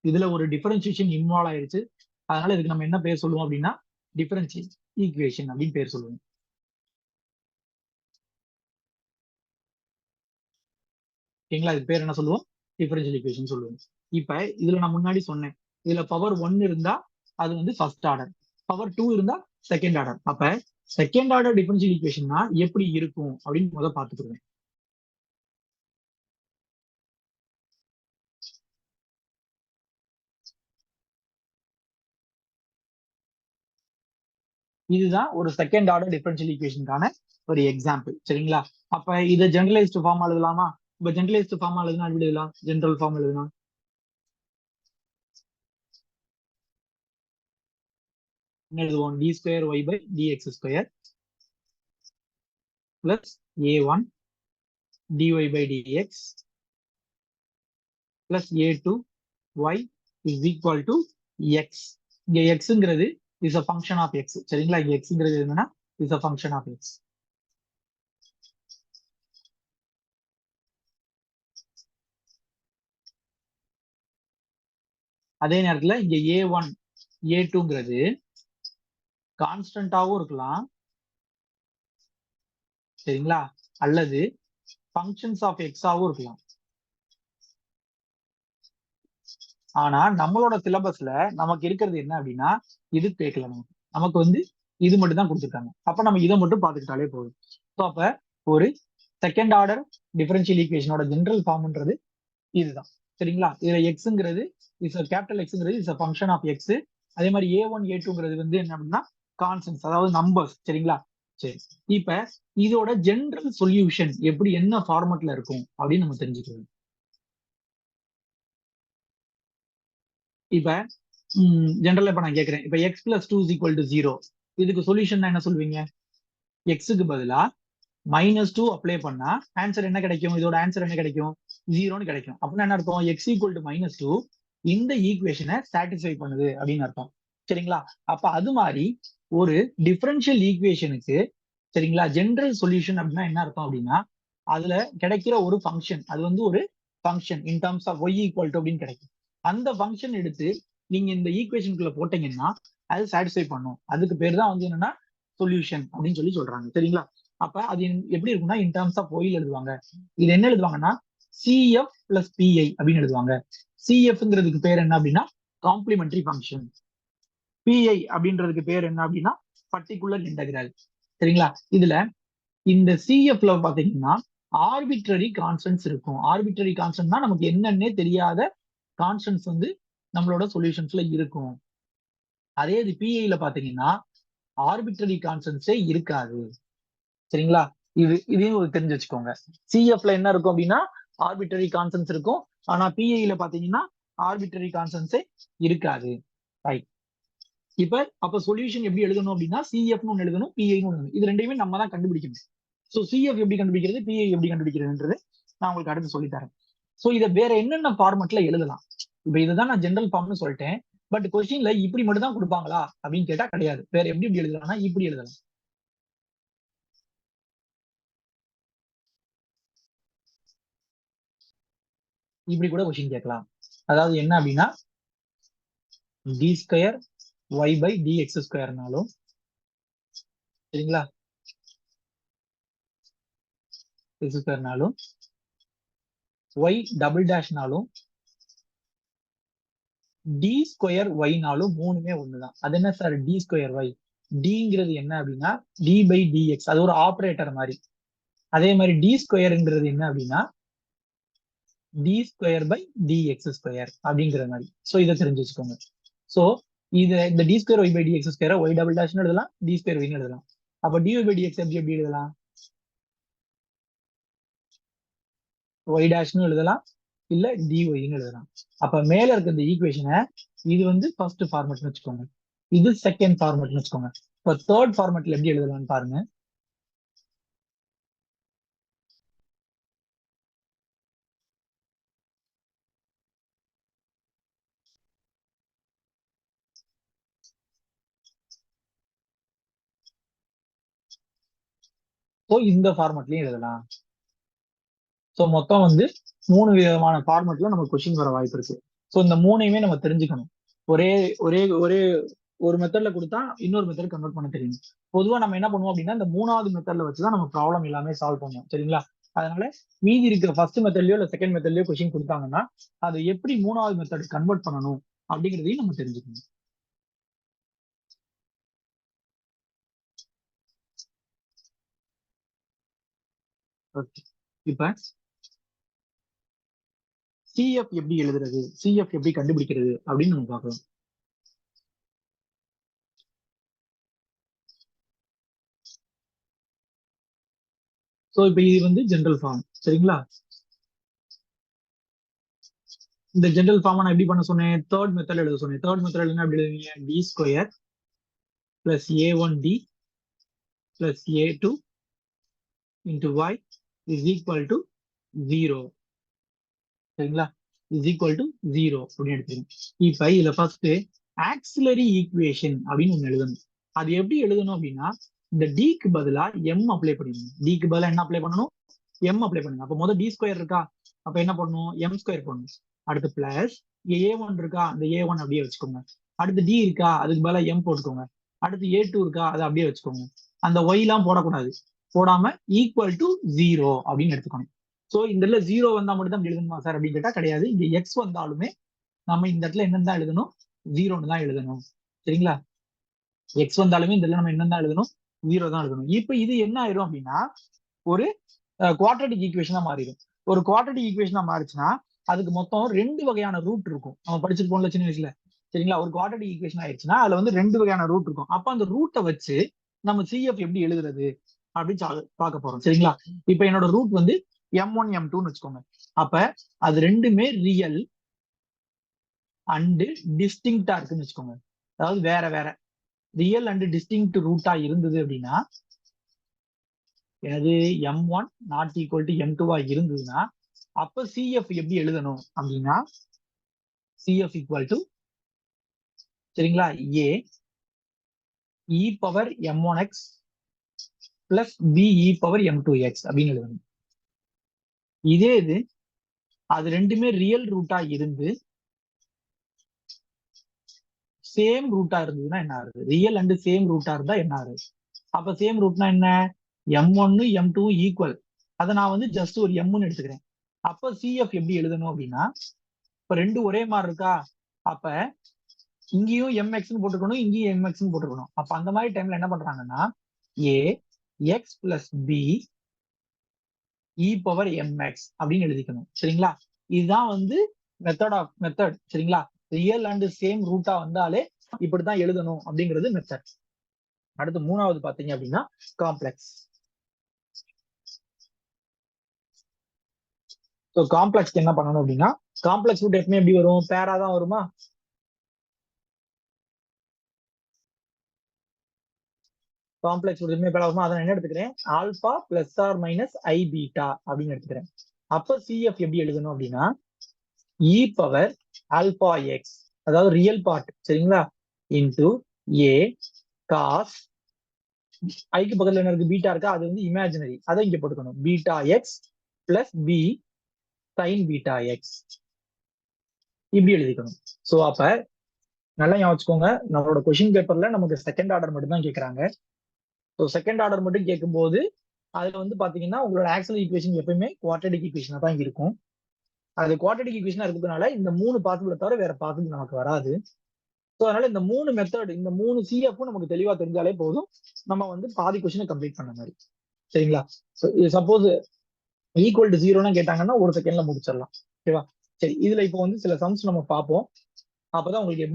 இதுல ஒரு டிஃபரன்சியேஷன் இன்வால்வ் ஆயிருச்சு. அதனால இதுக்கு நம்ம என்ன பேர் சொல்லுவோம் அப்படின்னா டிஃபரன்ஷியல் ஈக்குவேஷன் அப்படின்னு பேர் சொல்லுவோம். ஓகேங்களா? இதுக்கு பேர் என்ன சொல்லுவோம்? டிஃபரன்ஷியல் ஈக்குவேஷன் சொல்லுவோம். இப்ப இதுல நான் முன்னாடி சொன்னேன், இதுல பவர் 1 இருந்தா அது வந்து ஃபர்ஸ்ட் ஆர்டர், பவர் 2 இருந்தா செகண்ட் ஆர்டர். அப்ப செகண்ட் ஆர்டர் டிஃபரன்ஷியல் ஈக்குவேஷன்னா எப்படி இருக்கும் அப்படின்னு முதல்ல பார்த்துக்குறேன். இதுதான் ஒரு செகண்ட் ஆர்டர் டிஃபரன்ஷியல் ஈக்குவேஷனுக்கான ஒரு எக்ஸாம்பிள். சரிங்களா? அப்ப இதை ஜெனரலைஸ்டு ஃபார்ம் எழுதலாமா? இப்ப ஜெனரலைஸ்டு ஃபார்ம் எழுதுனா எப்படி எழுதலாம்? ஜெனரல் ஃபார்ம் எழுதுனா என்ன எழுதுவோம்? D square Y by dx square plus a1 dy by dx plus a2y is equal to x. இங்க xங்கிறது is a function of x. சரிங்களா? இங்க xங்கிறது என்னன்னா is a function of x. அதே நேரத்துல இங்க a1 a2ங்கிறது கான்ஸ்டன்டாவும் இருக்கலாம், சரிங்களா, அல்லது ஃபங்க்ஷன்ஸ் ஆஃப் எக்ஸாவும் இருக்கலாம். ஆனா நம்மளோட சிலபஸ்ல நமக்கு இருக்கிறது என்ன அப்படின்னா இது கேட்கல, நமக்கு வந்து இது மட்டும் தான் கொடுத்துருக்காங்க. அப்ப நம்ம இதை மட்டும் பார்த்துக்கிட்டாலே போதும். ஸோ அப்ப ஒரு செகண்ட் ஆர்டர் டிஃபரன்ஷியல் ஈக்குவேஷனோட ஜெனரல் ஃபார்ம்ன்றது இதுதான். சரிங்களா? இதுல எக்ஸுங்கிறது இஸ் கேபிட்டல் எக்ஸுங்கிறது இஸ் ஃபங்க்ஷன் ஆஃப் எக்ஸ். அதே மாதிரி a1 a2ங்கிறது வந்து என்ன அப்படின்னா கான்ஸ்டன்ட்ஸ், அதாவது நம்பர்ஸ். சரிங்களா? சரி, இப்ப இதோட ஜெனரல் சொல்யூஷன் எப்படி என்ன ஃபார்மட்ல இருக்கும் அப்படின்னு நம்ம தெரிஞ்சுக்கணும். இப்ப ஜெனரல் இப்ப நான் கேட்கிறேன், இப்ப x plus 2 is equal to 0, இதுக்கு சொல்யூஷன் என்ன சொல்லுவீங்க? எக்ஸுக்கு பதிலா -2 அப்ளை பண்ணா ஆன்சர் என்ன கிடைக்கும்? இதோட ஆன்சர் என்ன கிடைக்கும்? 0ன்னு கிடைக்கும். அப்படின்னா என்ன அர்த்தம்? x ஈக்குவல் டு -2 இந்த ஈக்குவேஷனை சாட்டிஸ்ஃபை பண்ணுது அப்படின்னு அர்த்தம். சரிங்களா? அப்ப அது மாதிரி ஒரு டிஃபரன்ஷியல் ஈக்குவேஷனுக்கு, சரிங்களா, ஜெனரல் சொல்யூஷன் அப்படின்னா என்ன அர்த்தம் அப்படின்னா அதுல கிடைக்கிற ஒரு ஃபங்க்ஷன், அது வந்து ஒரு function in terms of y equal to அப்படின்னு கிடைக்கும். அந்த ஃபங்க்ஷன் எடுத்து நீங்க இந்த ஈக்குவேஷனுக்குள்ள போட்டீங்கன்னா அது சாட்டிஸ்ஃபை பண்ணும். அதுக்கு பேர் தான் வந்து என்னன்னா சொல்யூஷன் அப்படின்னு சொல்லி சொல்றாங்க. சரிங்களா? அப்ப அது எப்படி இருக்கும்னா இன் டர்ம்ஸ் ஆஃப் ஒயில் எழுதுவாங்க. இது என்ன எழுதுவாங்கன்னா CF பிளஸ் PI அப்படின்னு எழுதுவாங்க. CFங்கிறதுக்கு பேர் என்ன அப்படின்னா காம்ப்ளிமெண்டரி ஃபங்க்ஷன், PI அப்படின்றதுக்கு பேர் என்ன அப்படின்னா பர்டிகுலர் இன்டெகிரல். சரிங்களா? இதுல இந்த CFல பாத்தீங்கன்னா ஆர்பிட்ரரி கான்ஸ்டன்ட்ஸ் இருக்கும். ஆர்பிட்ரரி கான்ஸ்டன்ட்னா நமக்கு என்னன்னே தெரியாத கான்ஸ்டன்ட்ஸ் வந்து நம்மளோட சொல்யூஷன்ஸ்ல இருக்கும். அதே இது PIல பாத்தீங்கன்னா ஆர்பிட்ரரி கான்ஸ்டன்ட்ஸே இருக்காது. சரிங்களா? இதையும் தெரிஞ்சு வச்சுக்கோங்க. CFல என்ன இருக்கும் அப்படின்னா ஆர்பிட்டரி கான்ஸ்டன்ட்ஸ் இருக்கும். ஆனா பிஐல பாத்தீங்கன்னா ஆர்பிட்டரி கான்ஸ்டன்ட்ஸே இருக்காது. ரைட். அப்ப சொல்யூஷன் எப்படி எழுதணும் அப்படின்னா சிஎஃப்னு ஒன்று எழுதணும், பிஐன்னு ஒன்று. இது ரெண்டையுமே நம்ம தான் கண்டுபிடிக்கணும். ஸோ சிஎஃப் எப்படி கண்டுபிடிக்கிறது, பிஐ எப்படி கண்டுபிடிக்கிறதுன்றது நான் உங்களுக்கு அடுத்து சொல்லித்தரேன். ஸோ இதை வேற என்னென்ன ஃபார்மெட்ல எழுதலாம். இப்ப இதுதான் நான் ஜென்ரல் ஃபார்ம்னு சொல்லிட்டேன். பட் கொஸ்டின்ல இப்படி மட்டும் தான் கொடுப்பாங்களா அப்படின்னு கேட்டா கிடையாது. வேற எப்படி இப்படி எழுதலாம்னா இப்படி எழுதலாம். இப்படி கூட கொஸ்டின் கேட்கலாம். அதாவது என்ன அப்படின்னா D square Y by D X ஸ்கொயர்னாலும் சரிங்களா, எக்ஸ் ஸ்கொயர்னாலும் ஒய் டபுள் டேஷ்னாலும் டி ஸ்கொயர் ஒய்னாலும் மூணுமே ஒண்ணுதான். அது என்ன சார் டி ஸ்கொயர் ஒய்? டிங்கிறது என்ன அப்படின்னா டி பை டிஎக்ஸ், அது ஒரு ஆப்ரேட்டர் மாதிரி. அதே மாதிரி டி ஸ்கொயர்ங்கிறது என்ன அப்படின்னா D square by dx square அப்படிங்கிற மாதிரி. ஸோ இதை தெரிஞ்சு வச்சுக்கோங்க. ஸோ இந்த D square Y by dx square Y double டேஷ்னு எழுதலாம், டி ஸ்கொயர் ஒய்னு எழுதலாம். அப்ப டி ஒய் பை டிஎக்ஸ் எப்படி எழுதலாம்? ஒய் டேஷ்னு எழுதலாம், இல்ல dy ன்னு எழுதலாம். அப்ப மேல இருக்க இந்த ஈக்குவேஷனை இது வந்து ஃபர்ஸ்ட் ஃபார்மட்னு வச்சுக்கோங்க, இது செகண்ட் ஃபார்மட்னு வச்சுக்கோங்க. இப்ப தேர்ட் ஃபார்மட்ல எப்படி எழுதலாம்னு பாருங்க. ஸோ இந்த ஃபார்மட்லயும் எழுதலாம். ஸோ மொத்தம் வந்து 3 விதமான ஃபார்மட்ல நமக்கு கொஸ்டின் வர வாய்ப்பு இருக்கு. ஸோ இந்த மூணையுமே நம்ம தெரிஞ்சுக்கணும். ஒரே ஒரே ஒரே ஒரு மெத்தட்ல கொடுத்தா இன்னொரு மெத்தட் கன்வெர்ட் பண்ண தெரியும். பொதுவா நம்ம என்ன பண்ணுவோம் அப்படின்னா இந்த 3வது மெத்தட்ல வச்சுதான் நம்ம ப்ராப்ளம் எல்லாமே சால்வ் பண்ணுவோம். சரிங்களா? அதனால மீதி இருக்கிற ஃபர்ஸ்ட் மெத்தட்லயோ இல்ல செகண்ட் மெத்தட்லயோ கொஸ்டின் கொடுத்தாங்கன்னா அதை எப்படி 3வது மெத்தட் கன்வெர்ட் பண்ணணும் அப்படிங்கிறதையும் நம்ம தெரிஞ்சுக்கணும். ஓகே. இப்ப சிஎஃப் எப்படி எழுதுறது, சிஎஃப் எப்படி கண்டுபிடிக்கிறது அப்படின்னு நம்ம பார்க்கலாம். ஸோ இப்போ இது வந்து ஜென்ரல் ஃபார்ம். சரிங்களா? இந்த ஜென்ரல் ஃபார்ம் நான் எப்படி பண்ண சொன்னேன், தேர்ட் மெத்தட் எழுத சொன்னேன். தேர்ட் மெத்தட் என்ன எப்படி எழுதுவீங்க, D square plus a1d plus a2 into y is equal to 0. சரிங்களா? இஸ் ஈக்குவல் டு 0 அப்படின்னு எடுத்துக்கணும். இப்ப இதுல ஃபர்ஸ்ட் ஆக்சிலரி ஈக்குவேஷன் அப்படின்னு ஒண்ணு எழுதணும். அது எப்படி எழுதணும் அப்படின்னா இந்த டிக்கு பதிலா எம் அப்ளை பண்ணிடணும். டிக்கு பதிலா என்ன அப்ளை பண்ணணும், எம் அப்ளை பண்ணுங்க. அப்ப முதல் டி ஸ்கொயர் இருக்கா, அப்ப என்ன பண்ணணும், எம் ஸ்கொயர் பண்ணணும். அடுத்து பிளஸ் a1 இருக்கா, அந்த a1 அப்படியே வச்சுக்கோங்க. அடுத்து டி இருக்கா, அதுக்கு பதிலா எம் போட்டுக்கோங்க. அடுத்து a2 இருக்கா, அதை அப்படியே வச்சுக்கோங்க. அந்த ஒய் எல்லாம் போடக்கூடாது, போடாம ஈக்குவல் டு 0 அப்படின்னு எடுத்துக்கணும். சோ இந்த இடத்துல 0 வந்தா மட்டும் தான் எழுதணுமா சார் அப்படின்னு கேட்டா கிடையாது. இங்க எக்ஸ் வந்தாலுமே நம்ம இந்த இடத்துல என்னன்னு தான் எழுதணும், 0ன்னு தான் எழுதணும். சரிங்களா? எக்ஸ் வந்தாலுமே இந்த இடத்துல நம்ம என்னன்னு தான் எழுதணும், 0 தான் எழுதணும். இப்ப இது என்ன ஆயிரும் அப்படின்னா ஒரு குவாட்ரடிக் ஈக்குவேஷனா மாறிடும். ஒரு குவாட்ரடிக் ஈக்குவேஷனா மாறிச்சுன்னா அதுக்கு மொத்தம் 2 வகையான ரூட் இருக்கும். நம்ம படிச்சிருப்போம்ல சின்ன வயசுல. சரிங்களா? ஒரு குவாட்ரடிக் ஈக்குவேஷன் ஆயிடுச்சுன்னா அதுல வந்து 2 வகையான ரூட் இருக்கும். அப்ப அந்த ரூட்டை வச்சு நம்ம சிஎஃப் எப்படி எழுதுறது அப்படின்னு பார்க்க போறோம். சரிங்களா? இப்ப என்னோட ரூட் வந்து m1 m2ன்னு வச்சுக்கோங்க. அப்ப அது ரெண்டுமே ரியல் அண்ட் டிஸ்டிங்டா இருக்குன்னு வச்சுக்கோங்க. அதாவது வேற வேற ரியல் அண்ட் டிஸ்டிங்க்ட் ரூட்டா இருந்தது அப்படின்னா, எனது m1 not equal to m2 இருந்ததுன்னா அப்ப சிஎஃப் எப்படி எழுதணும் அப்படின்னா சிஎஃப் ஈக்குவல் டு சரிங்களா ஏ e power m1x plus b e power m2x அப்படின்னு எழுதணும். இதே இது அது ரெண்டுமே ரியல் ரூட்டா இருந்து சேம் ரூட்டா இருந்ததுன்னா என்ன ஆகுது, ரியல் அண்ட் சேம் ரூட்டா இருந்தா என்ன ஆகுது. அப்ப சேம் ரூட்னா என்ன, m1 m2 ஈக்குவல், அதை நான் வந்து ஜஸ்ட் ஒரு m1 எடுத்துக்கிறேன். அப்ப சிஎஃப் எப்படி எழுதணும் அப்படின்னா இப்ப ரெண்டு ஒரே மாதிரி இருக்கா, அப்ப இங்கேயும் mxன்னு போட்டுக்கணும், இங்கேயும் mxன்னு போட்டுக்கணும். அப்ப அந்த மாதிரி டைம்ல என்ன பண்றாங்கன்னா a x plus b e power mx அப்படின்னு எழுதிக்கணும். சரிங்களா? இதுதான் வந்து மெத்தட். சரிங்களா? ரியல் அண்ட் சேம் ரூட்டா வந்தாலே இப்படித்தான் எழுதணும் அப்படிங்கிறது மெத்தட். அடுத்து 3வது பாத்தீங்க அப்படின்னா காம்ப்ளெக்ஸ். ஸோ காம்ப்ளெக்ஸ்க்கு என்ன பண்ணணும் அப்படின்னா, காம்ப்ளெக்ஸ் ரூட் எப்பவுமே எப்படி வரும், பேரா தான் வருமா. காம்ப்ளெக்ஸ் ரூட் எப்பவுமே பேரா வருமா. அதை நான் என்ன எடுத்துக்கிறேன், alpha plus r minus i beta அப்படின்னு எடுத்துக்கிறேன். அப்ப சிஎஃப் எப்படி எழுதணும் அப்படின்னா, இ பவர் ஆல்பா எக்ஸ், அதாவது ரியல் பார்ட் சரிங்களா, இன்டு ஏ காஸ் ஐக்கு பக்கத்துல என்ன இருக்கு, பீட்டா இருக்கா, அது வந்து இமேஜினரி, அதை இங்க போட்டுக்கணும், beta X plus B sine beta x இப்படி எழுதிக்கணும். ஸோ அப்ப நல்லா ஞாபகம் வச்சுக்கோங்க, நம்மளோட கொஸ்டின் பேப்பர்ல நமக்கு செகண்ட் ஆர்டர் மட்டும் தான் கேட்கறாங்க. ஸோ செகண்ட் ஆர்டர் மட்டும் கேட்கும்போது அதுல வந்து பாத்தீங்கன்னா உங்களோட ஆக்சல் ஈக்குவேஷன் எப்பயுமே குவாட்ரடிக் ஈக்குவேஷனா தான் இருக்கும். அது குவாட்ரடிக் ஈக்குவேஷனா இருக்கிறதுனால இந்த 3 பாசிபிளை தவிர வேற பாசிபிள் நமக்கு வராது. ஸோ அதனால இந்த 3 மெத்தட், இந்த 3 சிஎஃப்பும் நமக்கு தெளிவா தெரிஞ்சாலே போதும், நம்ம வந்து பாதி கொஸ்டினை கம்ப்ளீட் பண்ண மாதிரி சரிங்களா. சப்போஸ் ஈக்குவல் டு 0னா கேட்டாங்கன்னா ஒரு செகண்ட்ல முடிச்சிடலாம். ஓகேவா. சரி, இதுல இப்போ வந்து சில சம்ஸ் நம்ம பார்ப்போம், அப்பதான் உங்களுக்கு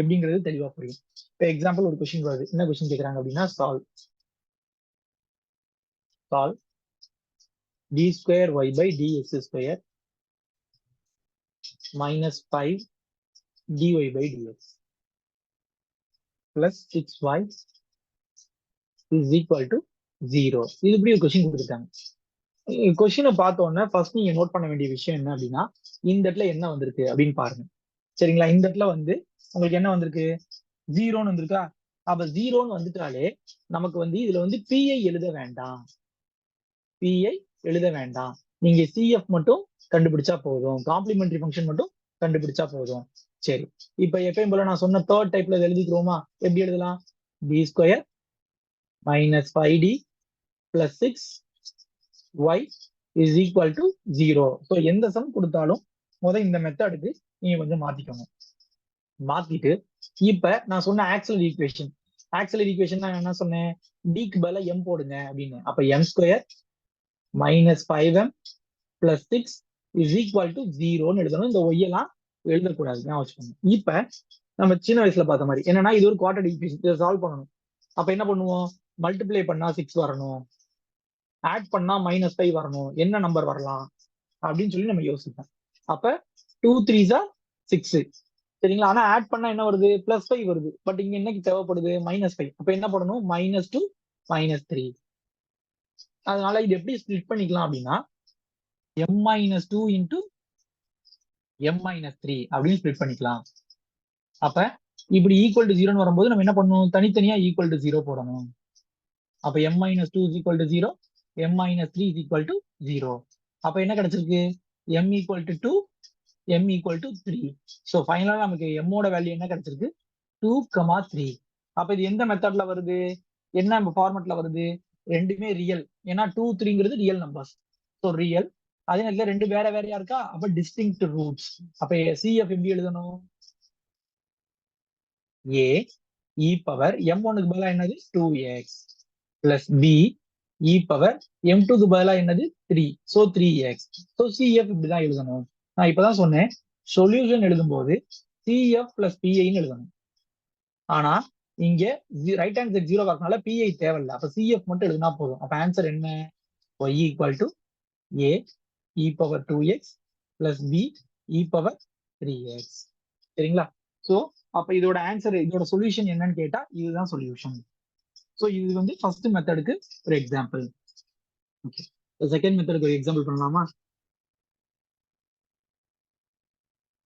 எப்படிங்கிறது தெளிவா புரியும். இப்போ எக்ஸாம்பிள் ஒரு கொஸ்டின் வருது, என்ன கொஸ்டின் கேட்கறாங்க அப்படின்னா, solve d square Y by dx square minus 5 dy by dx plus 6y is equal to 0. இது இப்படி ஒரு கொஸ்டின் கொடுத்துருக்காங்க. கொஸ்டினை பார்த்த உடனே ஃபர்ஸ்ட் நீங்க நோட் பண்ண வேண்டிய விஷயம் என்ன அப்படின்னா, இந்த இடத்துல என்ன வந்திருக்கு அப்படின்னு பாருங்க சரிங்களா. இந்த இடத்துல வந்து உங்களுக்கு என்ன வந்திருக்கு, 0ன்னு வந்திருக்கா. அப்ப 0ன்னு வந்துட்டாலே நமக்கு வந்து இதுல வந்து பிஐ எழுத வேண்டாம், பிஐ எழுத வேண்டாம், நீங்க சிஎஃப் மட்டும் கண்டுபிடிச்சா போதும், காம்ப்ளிமெண்டரி ஃபங்க்ஷன் மட்டும் கண்டுபிடிச்சா போதும். சரி, இப்ப எப்பயும் போல நான் சொன்ன தேர்ட் டைப்ல எழுதிக்கிறோமா, எப்படி எழுதலாம், d square minus 5d plus 6y is equal to 0. So எந்த சம் கொடுத்தாலும் முதல் இந்த மெத்தடுக்கு நீங்க கொஞ்சம் மாத்திக்கோங்க. மாத்திட்டு இப்ப நான் சொன்ன ஆக்சிலரி ஈக்குவேஷன் நான் என்ன சொன்னேன், டிக்கு பதிலா எம் போடுங்க அப்படின்னு. அப்ப M square minus 5m plus 6 is equal to 0ன்னு எழுதணும். இந்த ஒய்யெல்லாம் எழுதக்கூடாது, ஞாபகம் வச்சுக்கோங்க. இப்ப நம்ம சின்ன வயசுல பார்த்த மாதிரி என்னன்னா, இது ஒரு குவாட்ரடிக் ஈக்குவேஷன், இதை சால்வ் பண்ணணும். அப்ப என்ன பண்ணுவோம், மல்டிப்ளை பண்ணா 6 வரணும், ஆட் பண்ணா -5 வரணும், என்ன நம்பர் வரலாம் அப்படின்னு சொல்லி நம்ம யோசிப்போம். அப்ப 2 3s are 6 சரிங்களா. ஆனா ஆட் பண்ணா என்ன வருது, +5 வருது. பட் இங்க என்னக்கு தேவைப்படுது, -5. அப்ப என்ன பண்ணணும், -2 -3. அதனால இது எப்படி ஸ்ப்ளிட் பண்ணிக்கலாம் அப்படின்னா, m-2 இன்டூ m-3 அப்படின்னு ஸ்ப்ளிட் பண்ணிக்கலாம். அப்ப இப்படி ஈக்குவல் டு 0ன்னு வரும்போது நம்ம என்ன பண்ணணும், தனித்தனியா ஈக்குவல் டு 0 போடணும். அப்ப m-2 is equal to 0, m-3 is equal to 0. அப்ப என்ன கிடைச்சிருக்கு, m equal to 2, m equal to 3. So ஃபைனலா நமக்கு m ஓட வேல்யூ என்ன கிடைச்சிருக்கு, 2, 3. அப்ப இது எந்த மெத்தட்ல வருது, என்ன ஃபார்மட்ல வருது, ரெண்டுமே ரியல். ஏன்னா 2, 3ங்கிறது ரியல் நம்பர்ஸ். So real. அதே நேரத்தில் ரெண்டு வேற வேறையா இருக்கா, அப்ப டிஸ்டிங்க்ட் ரூட்ஸ். அப்ப சிஎஃப் எப்படி எழுதணும், a e பவர் m1க்கு பதிலா என்னது 2x plus b e power m2க்கு பதிலா என்னது 3, ஸோ 3x. ஸோ சிஎஃப் இப்படிதான் எழுதணும். நான் இப்பதான் சொன்னேன், சொல்யூஷன் எழுதும்போது சிஎஃப் பிளஸ் பிஐன்னு எழுதணும். ஆனா இங்க ரைட் ஹேண்ட் சைட் 0 வரதுனால பிஐ தேவையில்லை, அப்ப சிஎஃப் மட்டும் எழுதினா போதும். அப்ப ஆன்சர் என்ன, y equal to a e power 2x plus b e power 3x சரிங்களா. ஸோ அப்ப இதோட ஆன்சர், இதோட சொல்யூஷன் என்னன்னு கேட்டா இதுதான் சொல்யூஷன். ஸோ இது வந்து ஃபர்ஸ்ட் மெத்தடுக்கு ஒரு எக்ஸாம்பிள். ஓகே, செகண்ட் மெத்தடுக்கு ஒரு எக்ஸாம்பிள் பண்ணலாமா.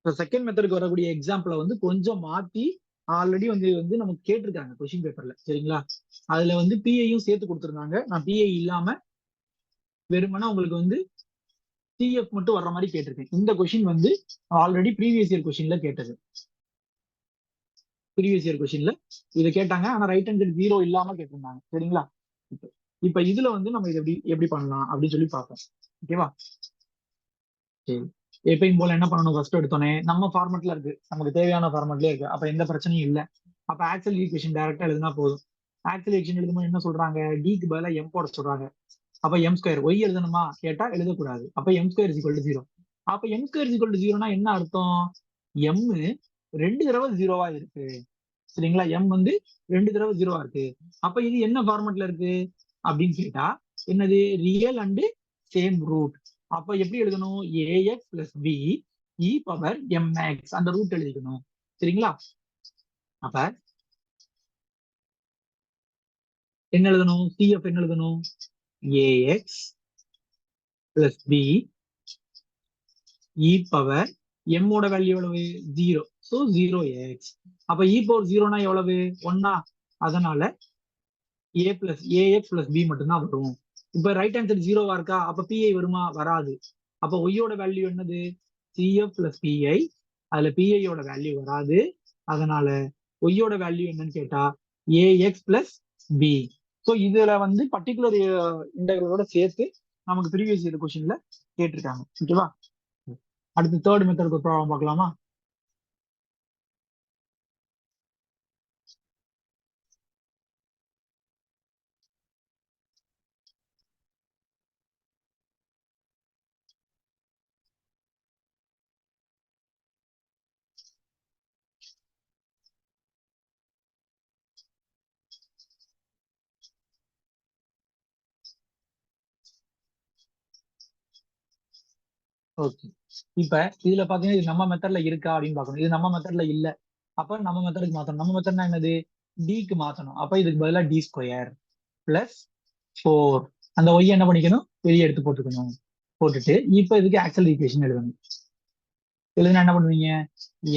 செகண்ட் மெத்தடுக்கு வரக்கூடிய எக்ஸாம்பிளை வந்து கொஞ்சம் மாத்தி ஆல்ரெடி வந்து நமக்கு கேட்டிருக்காங்க கொஸ்டின் பேப்பர்ல சரிங்களா. அதுல வந்து பிஐயும் சேர்த்து கொடுத்துருந்தாங்க. நான் பிஐ இல்லாம வெறுமனா உங்களுக்கு வந்து சிஎஃப் மட்டும் வர்ற மாதிரி கேட்டிருக்கேன். இந்த கொஸ்டின் வந்து ஆல்ரெடி ப்ரீவியஸ் இயர் கொஸ்டின்ல கேட்டது. ப்ரீவியஸ் இயர் கொஸ்டின்ல இதை கேட்டாங்க, ஆனா ரைட் ஹேண்ட் 0 இல்லாம கேட்டிருந்தாங்க சரிங்களா. இப்ப இதுல வந்து நம்ம இதை எப்படி பண்ணலாம் அப்படின்னு சொல்லி பார்ப்போம். ஓகேவா. சரி, எப்பயும் போல என்ன பண்ணணும், ஃபர்ஸ்ட் எடுத்தோன்னே நம்ம ஃபார்மெட்ல இருக்கு, நமக்கு தேவையான ஃபார்மெட்லயே இருக்கு, அப்ப எந்த பிரச்சனையும் இல்லை. அப்ப ஆக்சல் ஈக்குவேஷன் டைரக்டா எழுதினா போதும். ஆக்சல் ஈக்குவேஷன் எழுதும்போது என்ன சொல்றாங்க, டிக்கு பதிலா எம் போட சொல்றாங்க. அப்ப எம் ஸ்கொயர், ஒய் எழுதணுமா கேட்டா எழுதக்கூடாது. அப்ப M square is equal to 0. அப்ப M square is equal to 0னா என்ன அர்த்தம், எம் 2 தடவை 0வா இருக்கு சரிங்களா. எம் வந்து 2 தடவை 0வா இருக்கு. அப்ப இது என்ன ஃபார்மெட்ல இருக்கு அப்படின்னு கேட்டா என்னது, ரியல் அண்ட் சேம் ரூட். அப்ப எப்படி எழுதணும்? Ax plus b e power MX அந்த ரூட் எழுதிக்கணும். சரிங்களா? அப்ப என்ன எழுதணும்? சிஎஃப் என்ன எழுதணும்? Ax plus b e power M ஓட வேல்யூ எவ்வளவு? 0. So 0x. அப்ப இ பவர் 0னா எவ்வளவு? 1. அதனால ஏ பிளஸ் ஏஎக்ஸ் பிளஸ் பி மட்டும்தான் வரும். இப்ப ரைட் ஹேண்ட் சைடு 0வா இருக்கா? அப்ப பிஐ வருமா? வராது. அப்ப ஒய்யோட வேல்யூ என்னது? சிஎஃப் பிளஸ் பிஐ. அதுல பிஐயோட வேல்யூ வராது. அதனால ஒய்யோட வேல்யூ என்னன்னு கேட்டா ஏஎக்ஸ் பிளஸ் பி. ஸோ இதுல வந்து பர்டிகுலர் இன்டெகிரலோட சேர்த்து நமக்கு ப்ரீவியஸ் இயர் கொஸ்டின்ல கேட்டிருக்காங்க. ஓகேவா? அடுத்து தேர்ட் மெத்தட் ப்ராப்ளம் பார்க்கலாமா? ஓகே. இப்ப இதுல பாத்தீங்கன்னா இது நம்ம மெத்தட்ல இருக்கா அப்படின்னு பார்க்கணும். இது நம்ம மெத்தட்ல இல்ல. அப்ப நம்ம மெத்தடுக்கு மாத்தணும். நம்ம மெத்தட்னா என்னது? டிக்கு மாத்தணும். அப்ப இதுக்கு பதிலா டி ஸ்கொயர் பிளஸ் 4. அந்த ஒய் என்ன பண்ணிக்கணும்? வெளியே எடுத்து போட்டுக்கணும். போட்டுட்டு இப்ப இதுக்கு ஆக்சல் ஈக்குவேஷன் எழுதணும். எழுதுனா என்ன பண்ணுவீங்க?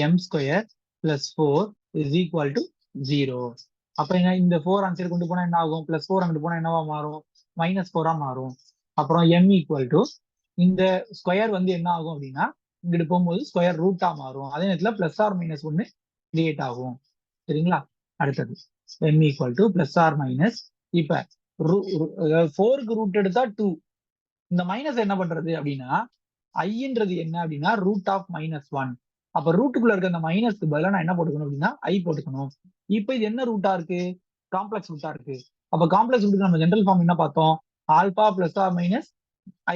M square plus 4 is equal to 0. அப்ப என்ன? இந்த 4 ஆன்சர் கொண்டு போனா என்ன ஆகும்? பிளஸ் 4 அங்கிட்டு போனா என்னவா மாறும்? -4 மாறும். அப்புறம் எம் ஈக்குவல் டு இந்த ஸ்கொயர் வந்து என்ன ஆகும் அப்படின்னா இங்கிட்டு போகும்போது ஸ்கொயர் ரூட்டா மாறும். அதே நேரத்துல பிளஸ் ஆர் மைனஸ் 1 கிரியேட் ஆகும். சரிங்களா? அடுத்தது m equal to plus r minus. இப்ப 4க்கு ரூட் எடுத்தா 2. இந்த மைனஸ் என்ன பண்றது அப்படின்னா ஐன்றது என்ன அப்படின்னா ரூட் ஆஃப் -1. அப்ப ரூட்டுக்குள்ள இருக்க அந்த மைனஸ்க்கு பதிலா நான் என்ன போட்டுக்கணும் அப்படின்னா ஐ போட்டுக்கணும். இப்ப இது என்ன ரூட்டா இருக்கு? காம்ப்ளெக்ஸ் ரூட்டா இருக்கு. அப்ப காம்ப்ளெக்ஸ் ரூட்டுக்கு நம்ம ஜெனரல் ஃபார்ம் என்ன பார்த்தோம்? Alpha plus r minus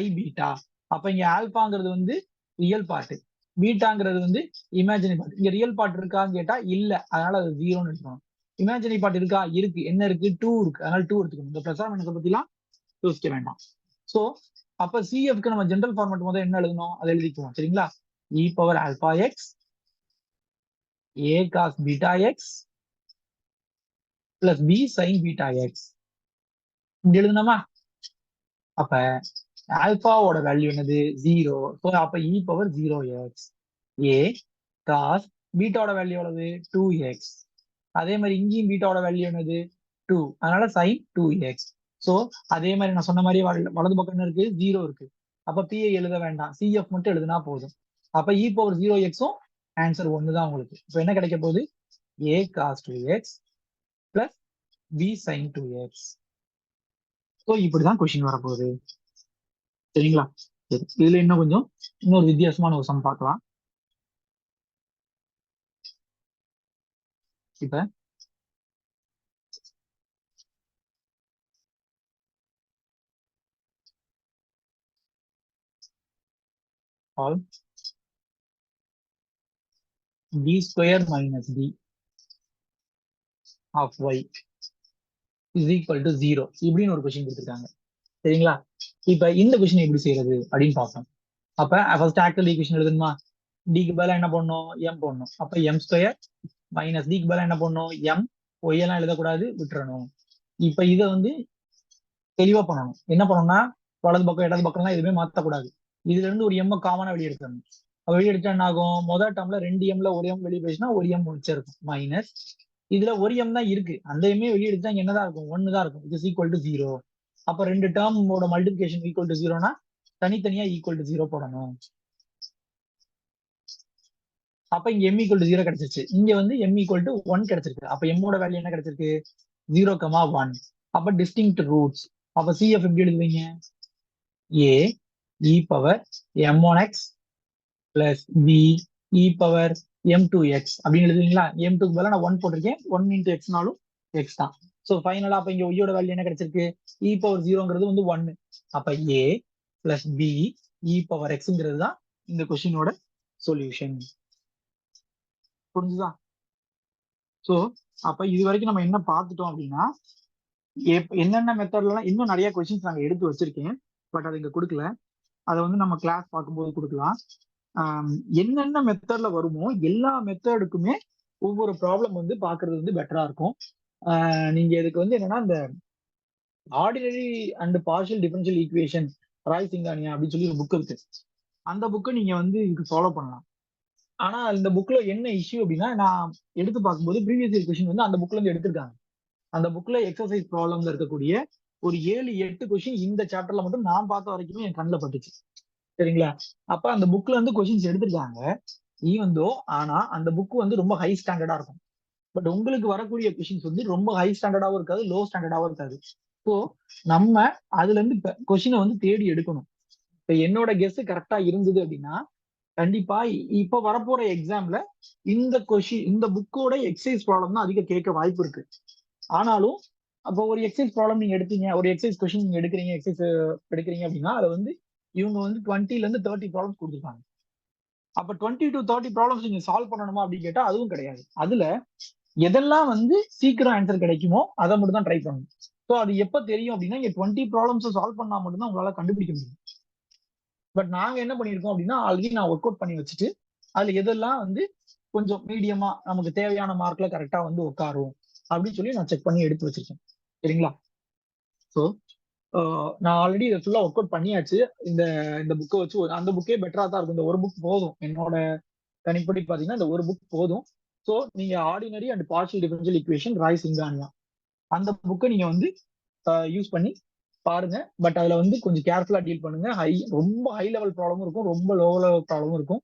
i beta. அப்ப இங்க ஆல்பாங்கிறது வந்து ரியல் பார்ட், பீட்டாங்கிறது வந்து இமேஜினரி பார்ட். இங்க ரியல் பார்ட் இருக்கான்னு கேட்டா இல்ல, அதனால அது 0ன்னு எடுக்கணும். இமேஜினரி பார்ட் இருக்கா? இருக்கு. என்ன இருக்கு? 2 இருக்கு. அதனால 2 எடுத்துக்கணும். இந்த பிளஸ் ஆர் மைனஸ் பத்திலாம் யோசிக்க வேண்டாம். சோ அப்ப சிஎஃப்க்கு நம்ம ஜெனரல் ஃபார்மட் முதல்ல என்ன எழுதணும்? அதை எழுதிக்குவோம். சரிங்களா? E power alpha X A cos beta X plus B sine beta X. இங்க எழுதணுமா? அப்ப ஆல்பாவோட வேல்யூ என்னது? 0. ஸோ அப்ப E power 0x A cos பீட்டாவோட வேல்யூ எவ்வளவு? 2x. அதே மாதிரி இங்கேயும் பீட்டாவோட வேல்யூ என்னது? 2. அதனால சைன் 2x. ஸோ அதே மாதிரி நான் சொன்ன மாதிரி வலது பக்கம் என்ன இருக்கு? 0 இருக்கு. அப்ப பிஐ எழுத வேண்டாம், சிஎஃப் மட்டும் எழுதுனா போதும். அப்ப இ பவர் 0xும் ஆன்சர் 1 தான் உங்களுக்கு. இப்போ என்ன கிடைக்க போகுது? A cos 2x plus B sine 2x. So இப்படிதான் கொஸ்டின் வரப்போகுது. சரிங்களா? சரி, இதுல இன்னும் கொஞ்சம் இன்னொரு வித்தியாசமான ஒரு சம் பார்க்கலாம். இப்ப all b square minus b of y is equal to 0 இப்படின்னு ஒரு கொஸ்டின் கொடுத்துருக்காங்க. சரிங்களா? இப்ப இந்த கொஸ்டின் எப்படி செய்யறது அப்படின்னு பார்ப்போம். அப்ப ஃபர்ஸ்ட் ஆக்சுவல் ஈக்குவேஷன் எழுதணுமா? டிக்கு பதிலா என்ன பண்ணணும்? எம் போடணும். அப்ப எம் ஸ்கொயர் மைனஸ் டிக்கு பதிலா என்ன பண்ணணும்? எம். ஒய் எல்லாம் எழுதக்கூடாது, விட்டுறணும். இப்ப இதை வந்து தெளிவா பண்ணணும். என்ன பண்ணணும்னா வலது பக்கம் இடது பக்கம்லாம் எதுவுமே மாற்றக்கூடாது. இதுல இருந்து ஒரு எம் காமனா வெளியே எடுக்கணும். வெளியே எடுத்தா என்ன ஆகும்? முதல் டேர்ம்ல 2 எம்ல ஒரு எம் வெளியே போயிடுச்சுன்னா ஒரு எம் வச்சிருக்கும் மைனஸ். இதுல ஒரு எம் தான் இருக்கு, அந்த எம்மே வெளியே எடுத்தா இங்க என்னதான் இருக்கும்? 1 தான் இருக்கும். Is equal to 0. அப்ப 2 டேர்மோட மல்டிபிகேஷன் ஈக்குவல் டு 0னா தனித்தனியா ஈக்குவல் டு 0 போடணும். அப்ப இங்க எம் ஈக்குவல் டு 0 கிடைச்சிருச்சு. இங்க வந்து எம் ஈக்குவல் டு 1 கிடைச்சிருக்கு. அப்ப எம்மோட வேல்யூ என்ன கிடைச்சிருக்கு? 0,1. அப்ப டிஸ்டிங்க்ட் ரூட்ஸ். அப்ப சிஎஃப் எப்படி எழுதுவீங்க? ஏ e power m1x plus b e power m2x அப்படின்னு எழுதுவீங்களா? m2க்கு பதிலா நான் 1 போட்டிருக்கேன். 1 இன்டூ எக்ஸ்னாலும் எக்ஸ் தான். ஸோ ஃபைனலா அப்ப இங்க ஒய்யோட வேல்யூ என்ன கிடைச்சிருக்கு? இ பவர் 0ங்கிறது வந்து 1. அப்ப ஏ பிளஸ் பி இ பவர் எக்ஸ்ங்கிறது தான் இந்த கொஸ்டினோட சொல்யூஷன். புரிஞ்சுதா? ஸோ அப்ப இது வரைக்கும் நம்ம என்ன பார்த்துட்டோம் அப்படின்னா என்னென்ன மெத்தட்லாம் இன்னும் நிறைய கொஸ்டின்ஸ் நாங்க எடுத்து வச்சிருக்கேன், பட் அது இங்க கொடுக்கல. அதை வந்து நம்ம கிளாஸ் பார்க்கும்போது கொடுக்கலாம். என்னென்ன மெத்தட்ல வருமோ எல்லா மெத்தடுக்குமே ஒவ்வொரு ப்ராப்ளம் வந்து பாக்குறது வந்து பெட்டரா இருக்கும். நீங்க இதுக்கு வந்து என்னன்னா இந்த ordinary and partial differential equation Raisinghania அப்படின்னு சொல்லி ஒரு புக் இருக்கு. அந்த புக்கை நீங்க வந்து இதுக்கு ஃபாலோ பண்ணலாம். ஆனா இந்த புக்ல என்ன இஷ்யூ அப்படின்னா, நான் எடுத்து பார்க்கும்போது ப்ரீவியஸ் இயர் கொஸ்டின் வந்து அந்த புக்ல இருந்து எடுத்திருக்காங்க. அந்த புக்ல எக்ஸசைஸ் ப்ராப்ளம்ல இருக்கக்கூடிய ஒரு 7-8 கொஸ்டின் இந்த சாப்டர்ல மட்டும் நான் பார்த்த வரைக்குமே என் கண்ணில் பட்டுச்சு. சரிங்களா? அப்ப அந்த புக்ல இருந்து கொஸ்டின்ஸ் எடுத்திருக்காங்க. ஈவன் தோ ஆனா அந்த புக் வந்து ரொம்ப ஹை ஸ்டாண்டர்டா இருக்கும். பட் உங்களுக்கு வரக்கூடிய கொஸ்டின்ஸ் வந்து ரொம்ப ஹை ஸ்டாண்டர்டாவும் இருக்காது, லோ ஸ்டாண்டர்டாவும் இருக்காது. ஸோ நம்ம அதுல இருந்து கொஸ்டினை வந்து தேடி எடுக்கணும். இப்ப என்னோட கெஸ் கரெக்டா இருந்தது அப்படின்னா, கண்டிப்பா இப்ப வரப்போற எக்ஸாம்ல இந்த புக்கோட எக்ஸசைஸ் ப்ராப்ளம் தான் அதிக கேட்க வாய்ப்பு இருக்கு. ஆனாலும் அப்போ ஒரு எக்ஸசைஸ் ப்ராப்ளம் நீங்க எடுத்தீங்க, ஒரு எக்ஸசைஸ் கொஸ்டின் நீங்க எக்ஸசைஸ் எடுக்கிறீங்க அப்படின்னா அதை வந்து இவங்க வந்து 20ல இருந்து 30 ப்ராப்ளம்ஸ் கொடுத்துருக்காங்க. அப்ப 20 to 30 ப்ராப்ளம்ஸ் நீங்க சால்வ் பண்ணணுமா அப்படின்னு கேட்டா அதுவும் கிடையாது. அதுல எதெல்லாம் வந்து சீக்கிரம் ஆன்சர் கிடைக்குமோ அதை மட்டும் தான் ட்ரை பண்ணணும். ஸோ அது எப்ப தெரியும் அப்படின்னா, இங்க 20 ப்ராப்ளம்ஸ் சால்வ் பண்ணா மட்டும்தான் உங்களால கண்டுபிடிக்க முடியும். பட் நாங்க என்ன பண்ணிருக்கோம் அப்படின்னா, ஆல்ரெடி நான் ஒர்க் அவுட் பண்ணி வச்சுட்டு அதுல எதெல்லாம் வந்து கொஞ்சம் மீடியமா நமக்கு தேவையான மார்க்ல கரெக்டா வந்து உட்காரும் அப்படின்னு சொல்லி நான் செக் பண்ணி எடுத்து வச்சிருக்கேன். சரிங்களா? ஸோ நான் ஆல்ரெடி இதை ஃபுல்லா ஒர்க் அவுட் பண்ணியாச்சு. இந்த இந்த புக்கை வச்சு அந்த புக்கே பெட்டரா தான் இருக்கும். இந்த ஒரு புக் போதும். என்னோட தனிப்படி பாத்தீங்கன்னா இந்த ஒரு புக் போதும். ஸோ நீங்க ordinary and partial differential equation Raisinghania அந்த புக்கை நீங்க வந்து யூஸ் பண்ணி பாருங்க. பட் அதுல வந்து கொஞ்சம் கேர்ஃபுல்லா டீல் பண்ணுங்க. ரொம்ப ஹை லெவல் ப்ராப்ளமும் இருக்கும், ரொம்ப லோ லெவல் ப்ராப்ளமும் இருக்கும்.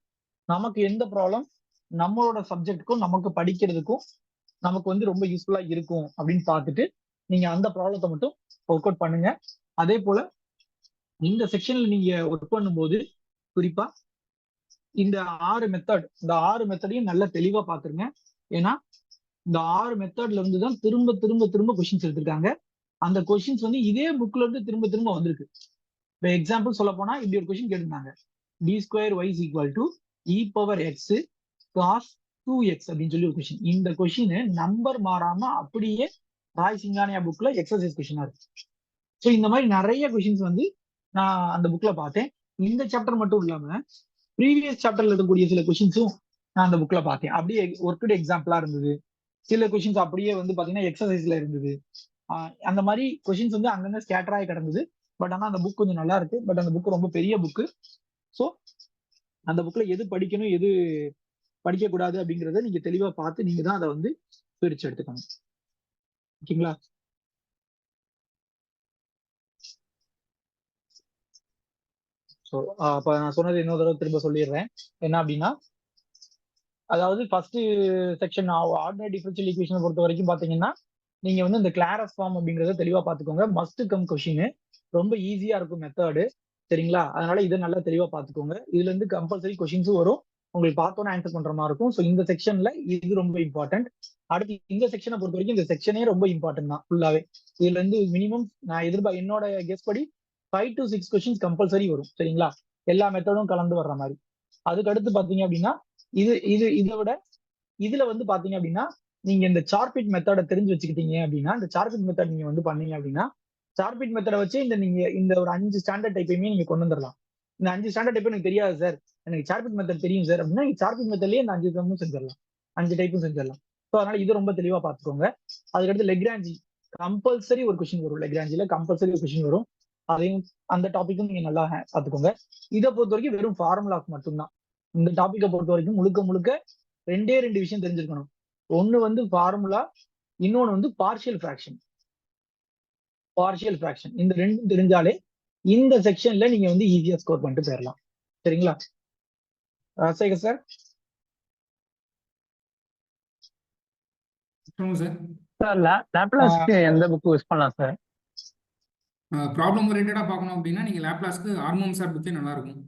நமக்கு எந்த ப்ராப்ளம் நம்மளோட சப்ஜெக்டுக்கும் நமக்கு படிக்கிறதுக்கும் நமக்கு வந்து ரொம்ப யூஸ்ஃபுல்லா இருக்கும் அப்படின்னு பார்த்துட்டு நீங்க அந்த ப்ராப்ளத்தை மட்டும் ஒர்க் அவுட் பண்ணுங்க. அதே போல இந்த செக்ஷன்ல நீங்க ஒர்க் பண்ணும்போது குறிப்பா இந்த 6 மெத்தடையும் நல்லா தெளிவா பாத்துருங்க. ஏன்னா இந்த 6 மெத்தட்ல இருந்து தான் திரும்ப திரும்ப திரும்ப கொஸ்டின்ஸ் எடுத்திருக்காங்க. அந்த கொஸ்டின்ஸ் வந்து இதே புக்ல இருந்து திரும்ப திரும்ப வந்திருக்கு. இப்போ எக்ஸாம்பிள் சொல்ல போனா இப்படி ஒரு கொஸ்டின் கேட்டிருந்தாங்க, d²y = e power x cos 2x அப்படின்னு சொல்லி ஒரு கொஸ்டின். இந்த கொஸ்டின் நம்பர் மாறாம அப்படியே ராய் சிங்கானியா புக்ல எக்ஸசைஸ் கொஸ்டினா இருக்கு. ஸோ இந்த மாதிரி நிறைய கொஸ்டின்ஸ் வந்து நான் அந்த புக்ல பார்த்தேன். இந்த சாப்டர் மட்டும் இல்லாம ப்ரீவியஸ் சாப்டர்ல இருக்கக்கூடிய சில கொஸ்டின்ஸும் நான் அந்த புக்ல பார்த்தேன். அப்படியே ஒர்க்டு எக்ஸாம்பிளா இருந்தது. சில கொஸ்டின்ஸ் அப்படியே வந்து பாத்தீங்கன்னா எக்ஸசைஸ்ல இருந்தது. அந்த மாதிரி கொஸ்டின்ஸ் வந்து அங்கங்க ஸ்கேட்டர் ஆகி கிடந்தது. பட் ஆனா அந்த புக் கொஞ்சம் நல்லா இருக்கு. பட் அந்த புக் ரொம்ப பெரிய புக்கு. ஸோ அந்த புக்ல எது படிக்கணும் எது படிக்க கூடாது அப்படிங்கறத நீங்க தெளிவா பார்த்து நீங்க தான் அதை வந்து பிரிச்சு எடுத்துக்கணும். ஓகேங்களா? ஸோ அப்ப நான் சொன்னது இன்னொரு தடவை திரும்ப சொல்லிடுறேன். என்ன அப்படின்னா, அதாவது ஃபர்ஸ்ட் செக்ஷன் ஆர்டினரி டிஃபரன்ஷியல் ஈக்குவேஷனை பொறுத்த வரைக்கும் பாத்தீங்கன்னா, நீங்க வந்து இந்த கிளாரஸ் ஃபார்ம் அப்படிங்கறத தெளிவா பாத்துக்கோங்க. மஸ்ட் கம் கொஸ்டின் ரொம்ப ஈஸியா இருக்கும் மெத்தடு. சரிங்களா? அதனால இதை நல்லா தெளிவா பாத்துக்கோங்க. இதுல இருந்து கம்பல்சரி கொஸ்டின்ஸும் வரும். உங்களுக்கு பார்த்தோன்னு ஆன்சர் பண்ற மாதிரி இருக்கும். ஸோ இந்த செக்ஷன்ல இது ரொம்ப இம்பார்ட்டன்ட். அடுத்து இந்த செக்ஷனை பொறுத்த வரைக்கும் இந்த செக்ஷனே ரொம்ப இம்பார்ட்டன்ட் தான் ஃபுல்லாவே. இதுல இருந்து மினிமம் நான் என்னோட கெஸ் படி 5 to 6 கொஸ்டின்ஸ் கம்பல்சரி வரும். சரிங்களா? எல்லா மெத்தடும் கலந்து வர்ற மாதிரி. அதுக்கு அடுத்து பாத்தீங்க அப்படின்னா இதை விட இதுல வந்து பாத்தீங்க அப்படின்னா, நீங்க இந்த சார்பிட் மெத்தட தெரிஞ்சு வச்சுக்கிட்டீங்க அப்படின்னா, இந்த சார்பிட் மெத்தட் நீங்க வந்து பண்ணீங்க அப்படின்னா, சார்பிட் மெத்தட வச்சு நீங்க இந்த ஒரு 5 ஸ்டாண்டர்ட் டைப்பையுமே நீங்க கொண்டு வந்துடலாம். இந்த 5 ஸ்டாண்டர்ட் டைப் எனக்கு தெரியாது சார், எனக்கு சார்பிட் மெத்தட் தெரியும் சார் அப்படின்னா, சார்பிட் மெத்தட்லயே இந்த 5 டைப்பும் செஞ்சிடலாம். 5 டைப்பும் செஞ்சிடலாம். ஸோ அதனால இது ரொம்ப தெளிவா பாத்துக்கோங்க. அதுக்கடுத்து லெக்ராஞ்சி கம்பல்சரி ஒரு கொஸ்டின் வரும். லெக்ராஞ்சில கம்பல்சரி ஒரு கொஸ்டின் வரும். அதையும் அந்த டாபிக்கும் நீங்க நல்லா பாத்துக்கோங்க. இதை பொறுத்த வரைக்கும் வெறும் ஃபார்முலாஸ் மட்டும்தான். இந்த டாபிக்கை பொறுத்த வரைக்கும் முழுக்க முழுக்க 2 விஷயம் தெரிஞ்சிருக்கணும். ஒண்ணு வந்து ஃபார்முலா, இன்னொன்னு வந்து பார்ஷியல் ஃபிராக்ஷன். இந்த ரெண்டும் தெரிஞ்சாலே இந்த செக்ஷன்ல நீங்க வந்து ஈஸியா ஸ்கோர் பண்ணிட்டு போயிடலாம். சரிங்களா? ராஜசேகர் சார். சார் லாப்லாஸ்க்கு எந்த புக் யூஸ் பண்ணலாம் சார்? ப்ராப்ளம் ஓரியன்டா பார்க்கணும் அப்படின்னா நீங்க லாப்லாஸ்க்கு ஆர்மம் சார் புக்கே நல்லா இருக்கும்.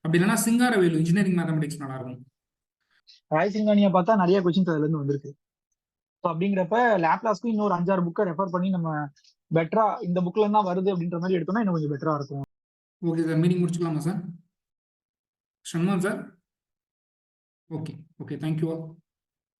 அப்படி இல்லைன்னா சிங்காரவேலு இன்ஜினியரிங் மேத்தமெட்டிக்ஸ் நல்லா இருக்கும். ராய் சிங்கானியா பார்த்தா நிறைய கொஸ்டின்ஸ் அதுல இருந்து வந்திருக்கு. ஸோ அப்படிங்கிறப்ப லாப்லாஸ்க்கு இன்னொரு 5-6 புக்கை ரெஃபர் பண்ணி நம்ம பெட்டரா இந்த புக்ல தான் வருது அப்படின்ற மாதிரி எடுத்தோம்னா இன்னும் கொஞ்சம் பெட்டரா இருக்கும். ஓகே சார், மீட்டிங் முடிச்சுக்கலாமா sir? Shanmugan sir. Okay, thank you all.